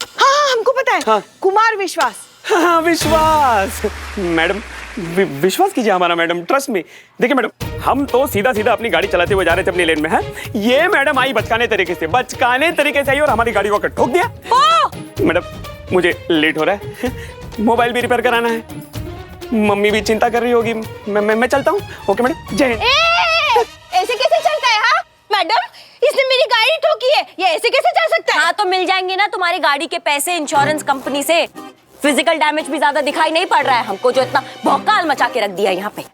हाँ हमको पता है। हाँ। कुमार विश्वास। हाँ विश्वास। मैडम विश्वास कीजिए हमारा, मैडम ट्रस्ट में। देखिए मैडम, हम तो सीधा सीधा अपनी गाड़ी चलाते हुए जा रहे थे अपनी लेन में, है ये मैडम आई बचकाने तरीके से आई और हमारी गाड़ी को ठोक दिया। मैडम मुझे लेट हो रहा है, मोबाइल भी रिपेयर कराना है, मम्मी भी चिंता कर रही होगी, मैं चलता हूँ। ओके मैडम, जय हिंद। ऐसे कैसे चलता है? हाँ मैडम, इसने मेरी गाड़ी ठोकी है, ये ऐसे कैसे चल सकता है? हाँ तो मिल जाएंगे ना तुम्हारी गाड़ी के पैसे इंश्योरेंस कंपनी से। फिजिकल डैमेज भी ज्यादा दिखाई नहीं पड़ रहा है हमको, जो इतना भौकाल मचा के रख दिया यहाँ पे।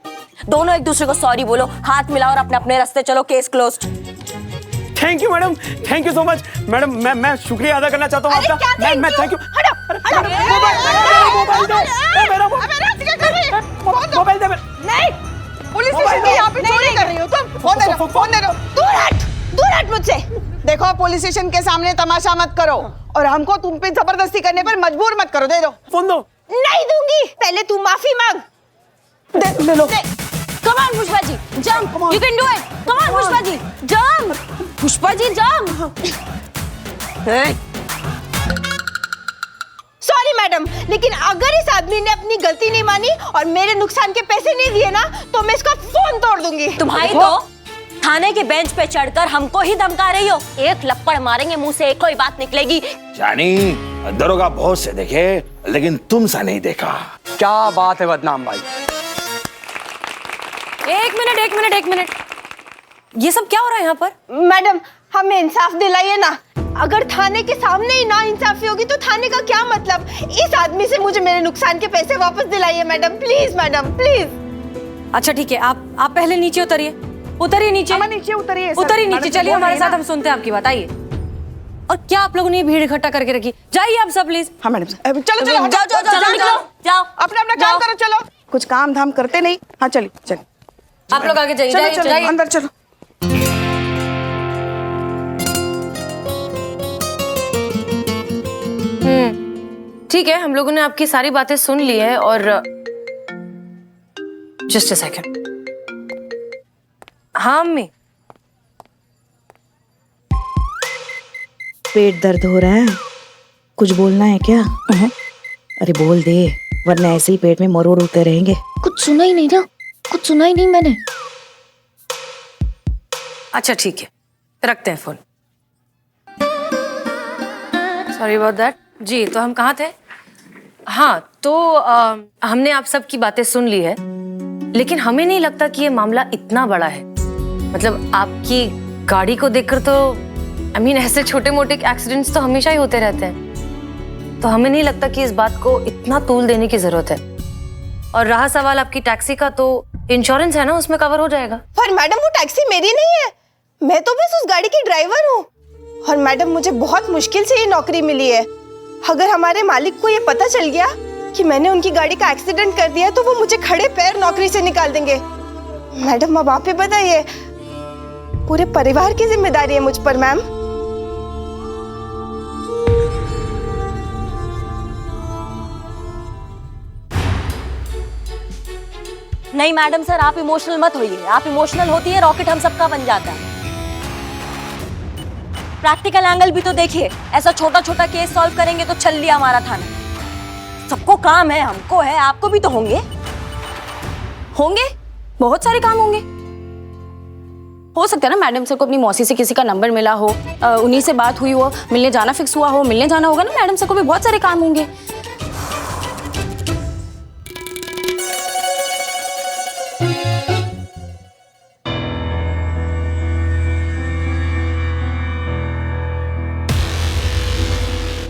दोनों एक दूसरे को सॉरी बोलो, हाथ मिलाओ और अपने अपने रास्ते चलो, case closed. Thank you madam, thank you so much madam. मैं शुक्रिया अदा करना चाहता हूँ आपका। मैं थैंक यू। मोबाइल दे। नहीं, पुलिस स्टेशन की यहाँ पे चोरी कर रही हो तुम। फोन दे दो। दूर हट मुझसे। देखो, पुलिस स्टेशन के सामने तमाशा मत करो और हमको तुम पे जबरदस्ती करने पर मजबूर मत करो। दे दो फोन। दो। नहीं दूंगी, पहले तू माफी मांग। दे लो। Come on Pushpa ji, jump, you can do it. Come on Pushpa ji, jump. Pushpa ji jump. Sorry madam, लेकिन अगर इस आदमी ने अपनी गलती नहीं मानी और मेरे नुकसान के पैसे नहीं दिए ना, तो मैं इसका फोन तोड़ दूंगी। तुम्हारी तो थाने के बेंच पे चढ़कर हमको ही धमका रही हो। एक लपड़ मारेंगे, मुंह से एक कोई बात निकलेगी। जानी, दरोगा बहुत से देखे लेकिन तुमसा नहीं देखा। क्या बात है बदनाम भाई। एक मिनट, ये सब क्या हो रहा है यहाँ पर? मैडम हमें इंसाफ दिलाइए ना। अगर थाने के सामने ही ना इंसाफी होगी तो थाने का क्या मतलब? इस आदमी से मुझे मेरे नुकसान के पैसे वापस दिलाइए मैडम, प्लीज मैडम प्लीज। अच्छा ठीक है, आप पहले नीचे उतरिए नीचे। उतरिए नीचे, चलिए हमारे साथ, हम सुनते हैं आपकी बात। आइए। और क्या आप लोगों ने भीड़ इकट्ठा करके रखी? जाइए आप सब प्लीज। हाँ मैडम, चलो जाओ अपना काम करो। चलो, कुछ काम धाम करते नहीं। हाँ चलिए आप लोग आगे जाइए, चलो अंदर चलो। ठीक है, हम लोगों ने आपकी सारी बातें सुन ली है और जस्ट अ सेकंड। हाँ अम्मी, पेट दर्द हो रहा है, कुछ बोलना है क्या? अरे बोल दे, वरना ऐसे ही पेट में मरोड़ उठते रहेंगे। कुछ सुना ही नहीं मैंने। अच्छा ठीक है, रखते हैं फोन। Sorry about that. जी तो हम कहाँ थे? हाँ तो हमने आप सब की बातें सुन ली है, लेकिन हमें नहीं लगता कि ये मामला इतना बड़ा है। मतलब आपकी गाड़ी को देखकर तो ऐसे छोटे मोटे एक्सीडेंट्स तो हमेशा ही होते रहते हैं, तो हमें नहीं लगता कि इस बात को इतना तूल देने की जरूरत है। और रहा सवाल आपकी टैक्सी का, तो इंश्योरेंस है ना, उसमें कवर हो जाएगा। पर मैडम वो टैक्सी मेरी नहीं है, मैं तो बस उस गाड़ी की ड्राइवर हूँ। और मैडम मुझे बहुत मुश्किल से ये नौकरी मिली है। अगर हमारे मालिक को ये पता चल गया कि मैंने उनकी गाड़ी का एक्सीडेंट कर दिया तो वो मुझे खड़े पैर नौकरी से निकाल देंगे। मैडम अब आप ही बताइए, पूरे परिवार की जिम्मेदारी है मुझ पर मैम। नहीं मैडम सर, आप इमोशनल मत होइए। आप इमोशनल होती है, रॉकेट हम सबका बन जाता है। प्रैक्टिकल एंगल भी तो देखिए, ऐसा छोटा छोटा केस सॉल्व करेंगे तो चल लिया हमारा थाना। सबको काम है, हमको है, आपको भी तो होंगे, बहुत सारे काम होंगे। हो सकता है ना मैडम सर को अपनी मौसी से किसी का नंबर मिला हो, उन्हीं से बात हुई हो, मिलने जाना फिक्स हुआ हो, मिलने जाना होगा ना, मैडम सर को भी बहुत सारे काम होंगे।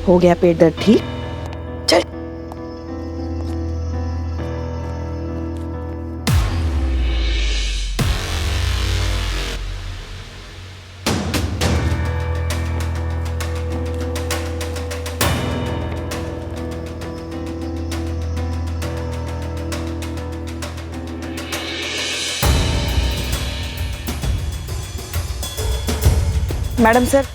हो गया पेट दर्द ठीक? चल। मैडम सर,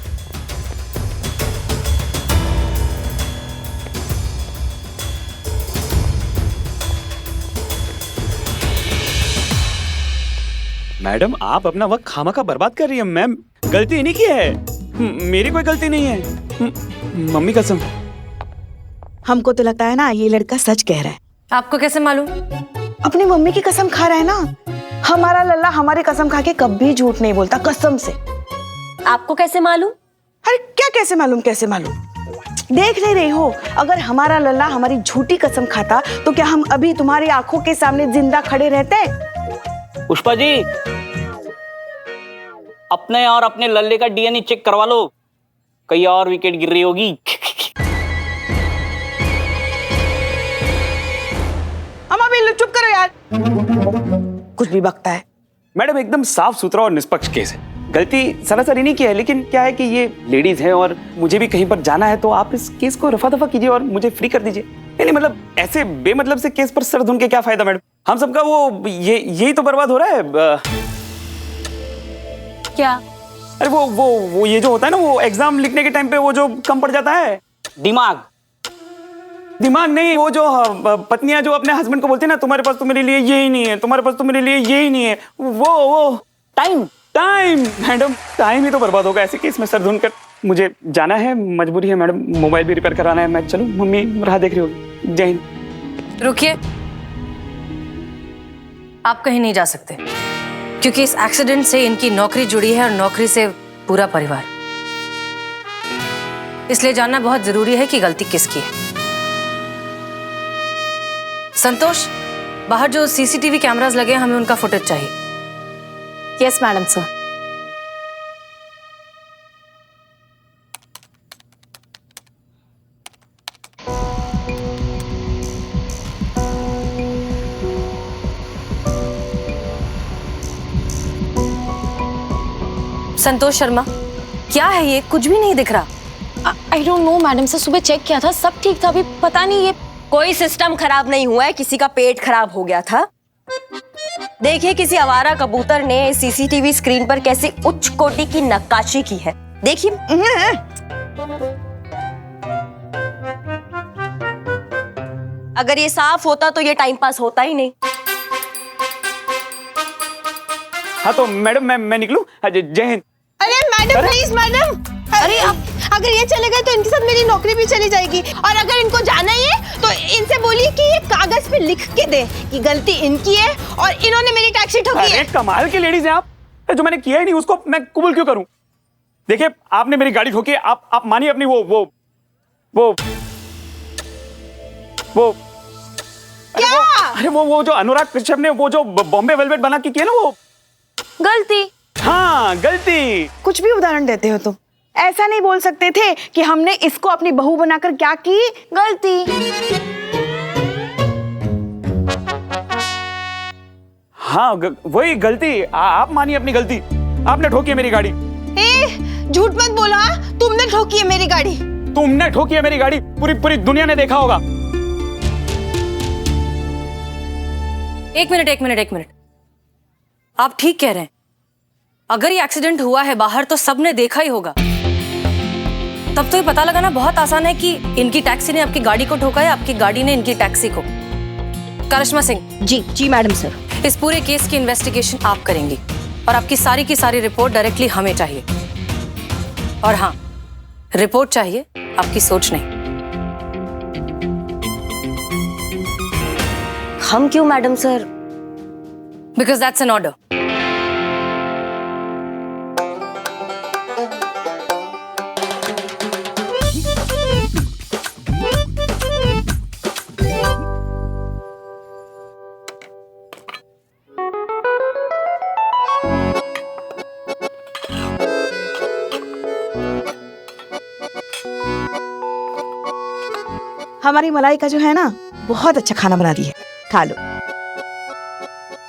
मैडम आप अपना वक्त खामखा बर्बाद कर रही है। मैम गलती इन्हीं की है, मेरी कोई गलती नहीं है। मम्मी कसम। हमको तो लगता है ना ये लड़का सच कह रहा है। आपको कैसे मालूम? अपनी मम्मी की कसम खा रहा है ना। हमारा लल्ला हमारी कसम खा के कभी झूठ नहीं बोलता, कसम से। आपको कैसे मालूम? अरे क्या कैसे मालूम, कैसे मालूम? देख नहीं रही हो, अगर हमारा लल्ला हमारी झूठी कसम खाता तो क्या हम अभी तुम्हारी आंखों के सामने जिंदा खड़े रहते? पुष्पा जी, अपने और अपने लल्ले का डीएनए चेक करवा लो, कहीं और विकेट गिर रही होगी। अम्मा बिल्लू चुप करो यार, कुछ भी बकता है। मैडम एकदम साफ सुथरा और निष्पक्ष केस है, गलती सरासर इन्हीं की है। लेकिन क्या है कि ये लेडीज हैं और मुझे भी कहीं पर जाना है, तो आप इस केस को रफा दफा कीजिए और मुझे फ्री कर दीजिए। नहीं मतलब ऐसे बेमतलब से केस पर सर धुन के क्या फायदा मैडम? हम सबका वो यही तो बर्बाद हो रहा है। क्या? अरे वो ये जो होता है ना, वो एग्जाम लिखने के टाइम पे वो जो कम पड़ जाता है, दिमाग नहीं, वो जो पत्नियां जो अपने हस्बैंड को बोलती है ना, तुम्हारे पास तो मेरे लिए ये ही नहीं है, तुम्हारे पास तो मेरे लिए ये ही नहीं है, वो टाइम मैडम, टाइम ही तो बर्बाद होगा ऐसे केस में सर धुन कर। मुझे जाना है, मजबूरी है मैडम, मोबाइल भी रिपेयर कराना है। मैं चलूं? मम्मी राह देख रही होगी। जय हिंद। रुकिए, आप कहीं नहीं जा सकते, क्योंकि इस एक्सीडेंट से इनकी नौकरी जुड़ी है और नौकरी से पूरा परिवार। इसलिए जानना बहुत जरूरी है कि गलती किसकी है। संतोष, बाहर जो सीसीटीवी कैमरास लगे हैं, हमें उनका फुटेज चाहिए। Yes madam sir. Santosh Sharma, क्या है ये? कुछ भी नहीं दिख रहा। I don't know madam sir, सुबह चेक किया था, सब ठीक था, अभी पता नहीं ये कोई सिस्टम खराब नहीं हुआ है, किसी का पेट खराब हो गया था। देखिए, किसी आवारा कबूतर ने सीसीटीवी स्क्रीन पर कैसी उच्च कोटि की नक्काशी की है, देखिए। अगर ये साफ होता तो ये टाइम पास होता ही नहीं। हाँ तो मैडम मैं निकलूं? जय हिंद। अरे मैडम प्लीज मैडम, अरे अगर ये चले गए तो इनके साथ मेरी नौकरी भी चली जाएगी। और अगर इनको जाना ही है तो इनसे बोलिए कि ये कागज पे लिख के दे कि गलती इनकी है और इन्होंने मेरी टैक्सी ठोकी है। कमाल की लेडीज हैं आप, जो मैंने किया ही नहीं उसको मैं कबूल क्यों करूं? देखिए, आपने मेरी गाड़ी ठोकी, आप मानिए अपनी वो क्या? अरे वो जो अनुराग कश्यप ने वो जो बॉम्बे वेलवेट बना के किया ना, वो गलती। हाँ गलती। कुछ भी उदाहरण देते हो तुम, ऐसा नहीं बोल सकते थे कि हमने इसको अपनी बहू बनाकर क्या की? गलती। हाँ वही गलती। आप मानिए अपनी गलती, आपने ठोकी है मेरी गाड़ी। झूठ मत बोलो, तुमने ठोकी है मेरी गाड़ी। तुमने ठोकी है मेरी गाड़ी, पूरी दुनिया ने देखा होगा। एक मिनट, आप ठीक कह रहे हैं। अगर ये एक्सीडेंट हुआ है बाहर तो सबने देखा ही होगा। तब तो ये पता लगाना बहुत आसान है कि इनकी टैक्सी ने आपकी गाड़ी को ठोका है, आपकी गाड़ी ने इनकी टैक्सी को। करिश्मा सिंह। जी मैडम सर। इस पूरे केस की इन्वेस्टिगेशन आप करेंगी और आपकी सारी की सारी रिपोर्ट डायरेक्टली हमें चाहिए। और हाँ, रिपोर्ट चाहिए, आपकी सोच नहीं। हम क्यों madam sir? Because that's an order. हमारी मलाइका जो है ना बहुत अच्छा खाना बना रही है, खा लो।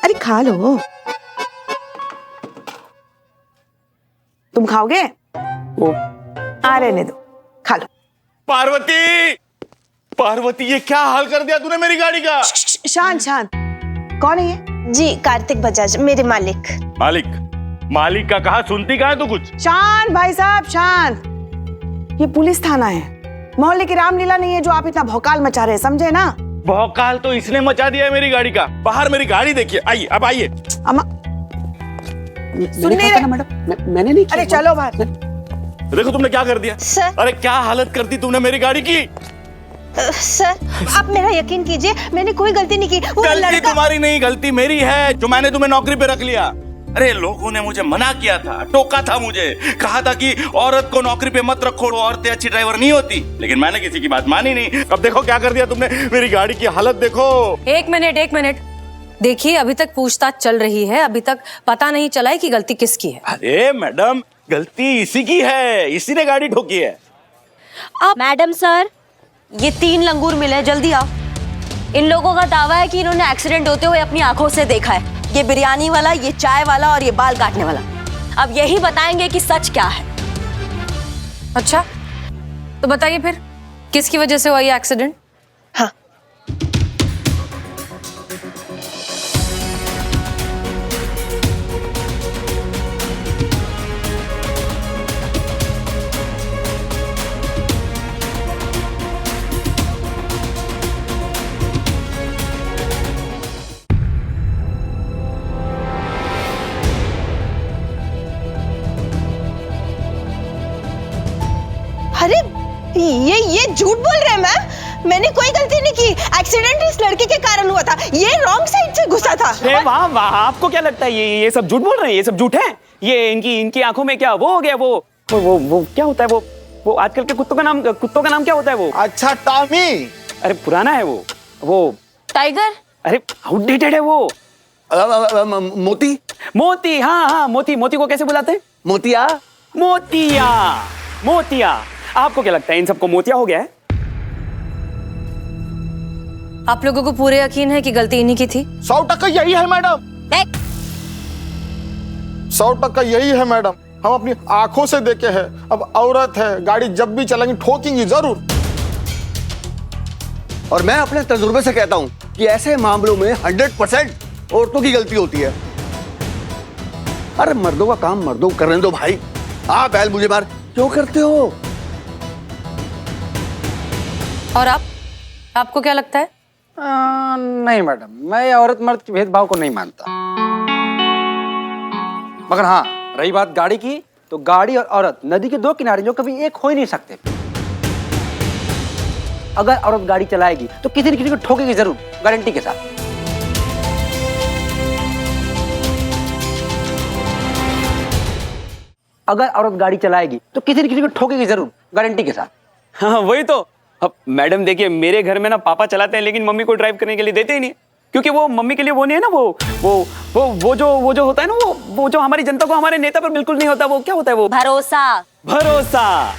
अरे खा लो। तुम खाओगे? आ रहने दो, खा लो। पार्वती, पार्वती ये क्या हाल कर दिया तूने मेरी गाड़ी का? शांत शांत। कौन है ये? जी कार्तिक बजाज, मेरे मालिक। मालिक? मालिक का कहा, सुनती कहाँ है तू कुछ? शांत भाई साहब शांत। ये पुलिस थाना है, मोहल्ले की रामलीला नहीं है जो आप इतना भौकाल मचा रहे हैं, समझे ना? भौकाल तो इसने मचा दिया है मेरी गाड़ी का। बाहर मेरी गाड़ी देखिए, आइए अब आइए। अम्मा सुन नहीं रहे मैडम, मैंने नहीं किया। अरे चलो बाहर। देखो तुमने क्या कर दिया सर। अरे क्या हालत कर दी तुमने मेरी गाड़ी की। सर आप मेरा यकीन कीजिए, मैंने कोई गलती नहीं की। वो गलती लड़का... तुम्हारी नहीं, गलती मेरी है जो मैंने तुम्हें नौकरी पे रख लिया। अरे लोगों ने मुझे मना किया था, टोका था मुझे, कहा था कि औरत को नौकरी पे मत रखो, औरतें अच्छी ड्राइवर नहीं होती, लेकिन मैंने किसी की बात मानी नहीं। अब देखो क्या कर दिया तुमने, मेरी गाड़ी की हालत देखो। एक मिनट देखिए, अभी तक पूछताछ चल रही है, अभी तक पता नहीं चला है कि गलती किसकी है। अरे मैडम गलती इसी की है, इसी ने गाड़ी ठोकी है। मैडम सर, ये 3 लंगूर मिले, जल्दी आओ। इन लोगों का दावा है कि इन्होंने एक्सीडेंट होते हुए अपनी आंखों से देखा है। ये बिरयानी वाला, ये चाय वाला और ये बाल काटने वाला। अब यही बताएंगे कि सच क्या है। अच्छा तो बताइए फिर, किसकी वजह से हुआ ये एक्सीडेंट? हाँ अरे ये झूठ बोल रहे हैं मैम, मैंने कोई गलती नहीं की। एक्सीडेंट इस लड़के के कारण हुआ था, ये रॉन्ग साइड से घुसा था। अरे वाह वाह, आपको क्या लगता है ये सब झूठ बोल रहे हैं? ये सब झूठ है। ये इनकी आंखों में क्या वो हो गया, वो क्या होता है, वो आजकल के कुत्तों का नाम क्या होता है वो? अच्छा टॉमी। अरे पुराना है वो टाइगर। अरे आउटडेटेड है वो। मोती। मोती, हाँ मोती को कैसे बुलाते हैं? मोतिया। मोतिया। आपको क्या लगता है इन सबको मोतिया हो गया है? आप लोगों को पूरे यकीन है कि गलती इन्हीं की थी? 100% यही है मैडम, 100% यही है मैडम। हम अपनी आंखों से देखे हैं। अब औरत है, गाड़ी जब भी चलेंगी ठोकेंगी जरूर। और मैं अपने तजुर्बे से कहता हूं कि ऐसे मामलों में 100% औरतों की गलती होती है। अरे मर्दों का काम मर्दों को करने दो भाई। आप बैल मुझे मार क्यों करते हो? और आपको क्या लगता है? नहीं मैडम, मैं औरत मर्द के भेदभाव को नहीं मानता। मगर हाँ, रही बात गाड़ी की, तो गाड़ी और औरत नदी के 2 किनारे जो कभी एक हो ही नहीं सकते। अगर औरत गाड़ी चलाएगी तो किसी न किसी को ठोकेगी जरूर, गारंटी के साथ। अगर औरत गाड़ी चलाएगी तो किसी न किसी को ठोकेगी जरूर, गारंटी के साथ। हाँ वही तो। अब मैडम देखिए, मेरे घर में ना पापा चलाते हैं, लेकिन मम्मी को ड्राइव करने के लिए देते ही नहीं, क्योंकि वो मम्मी के लिए वो नहीं है ना, वो जो होता है ना, वो जो हमारी जनता को हमारे नेता पर बिल्कुल नहीं होता। वो क्या होता है वो? भरोसा।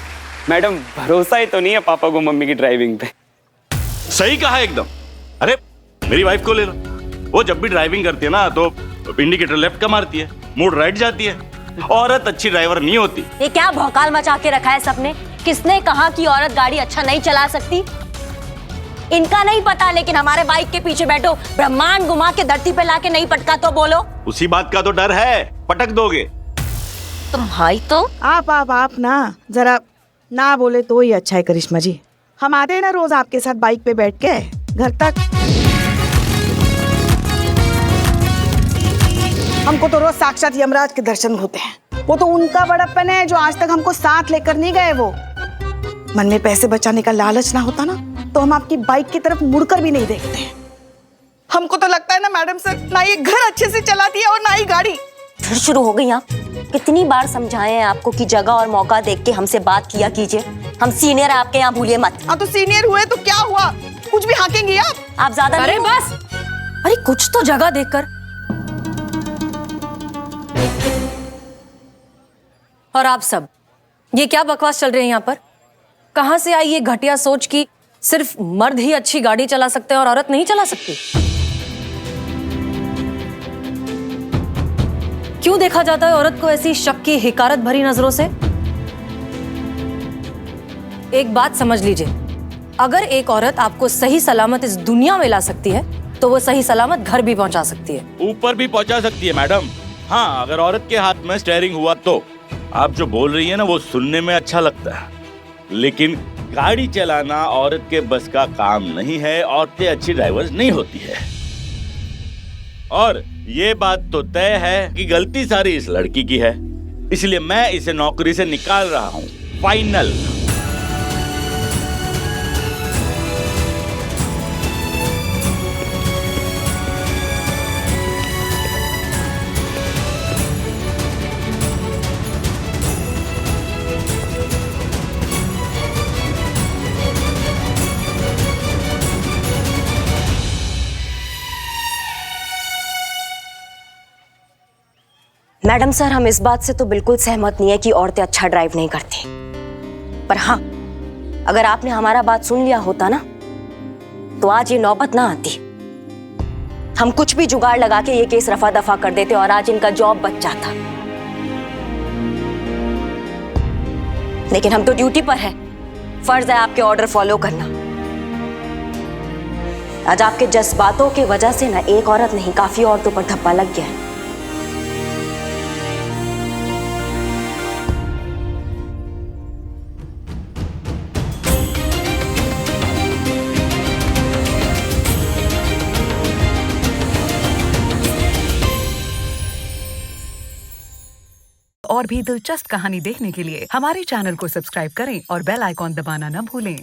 मैडम भरोसा ही तो नहीं है पापा को मम्मी की ड्राइविंग पे। सही कहा एकदम। अरे मेरी वाइफ को ले लो, वो जब भी ड्राइविंग करती है ना तो इंडिकेटर लेफ्ट का मारती है, मूड राइट जाती है। औरत अच्छी ड्राइवर नहीं होती। ये क्या भौकाल मचा के रखा है सबने? किसने कहा कि औरत गाड़ी अच्छा नहीं चला सकती? इनका नहीं पता, लेकिन हमारे बाइक के पीछे बैठो, ब्रह्मांड घुमा के धरती पे लाके नहीं पटका तो बोलो। उसी बात का तो डर है, पटक दोगे। तुम भाई तो आप ना जरा ना बोले तो ही अच्छा है करिश्मा जी। हम आते हैं ना रोज आपके साथ बाइक पे बैठ के घर तक। हमको तो रोज साक्षात यमराज के दर्शन होते हैं। वो तो उनका बड़प्पन है जो आज तक हमको साथ लेकर नहीं गए। वो मन में पैसे बचाने का लालच ना होता ना तो हम आपकी बाइक की तरफ मुड़कर भी नहीं देखते हैं। हमको तो लगता है ना मैडम सर, ना ये घर अच्छे से चलाती है और ना ही गाड़ी। फिर शुरू हो गई आप। कितनी बार समझाए हैं आपको कि जगह और मौका देख के हमसे बात किया कीजिए। हम सीनियर है आपके यहाँ, भूलिए मत। हाँ तो सीनियर हुए तो क्या हुआ, कुछ भी हाकेंगी आप ज्यादा। अरे बस, अरे कुछ तो जगह देखकर। और आप सब ये क्या बकवास चल रहे हैं यहाँ पर? कहाँ से आई ये घटिया सोच की सिर्फ मर्द ही अच्छी गाड़ी चला सकते हैं और औरत नहीं चला सकती? क्यों देखा जाता है औरत को ऐसी शक की हिकारत भरी नजरों से? एक बात समझ लीजिए, अगर एक औरत आपको सही सलामत इस दुनिया में ला सकती है तो वो सही सलामत घर भी पहुंचा सकती है। ऊपर भी पहुंचा सकती है मैडम। हाँ, अगर औरत के हाथ में स्टीयरिंग हुआ तो। आप जो बोल रही है ना वो सुनने में अच्छा लगता है, लेकिन गाड़ी चलाना औरत के बस का काम नहीं है। औरतें अच्छी ड्राइवर्स नहीं होती है। और ये बात तो तय है कि गलती सारी इस लड़की की है, इसलिए मैं इसे नौकरी से निकाल रहा हूँ। फाइनल। मैडम सर, हम इस बात से तो बिल्कुल सहमत नहीं है कि औरतें अच्छा ड्राइव नहीं करती। पर हाँ, अगर आपने हमारा बात सुन लिया होता ना तो आज ये नौबत ना आती। हम कुछ भी जुगाड़ लगा के ये केस रफा दफा कर देते और आज इनका जॉब बच जाता। लेकिन हम तो ड्यूटी पर है, फर्ज है आपके ऑर्डर फॉलो करना। आज आपके जज्बातों की वजह से ना एक औरत नहीं, काफी औरतों पर धब्बा लग गया है। और भी दिलचस्प कहानी देखने के लिए हमारे चैनल को सब्सक्राइब करें और बेल आइकॉन दबाना न भूलें।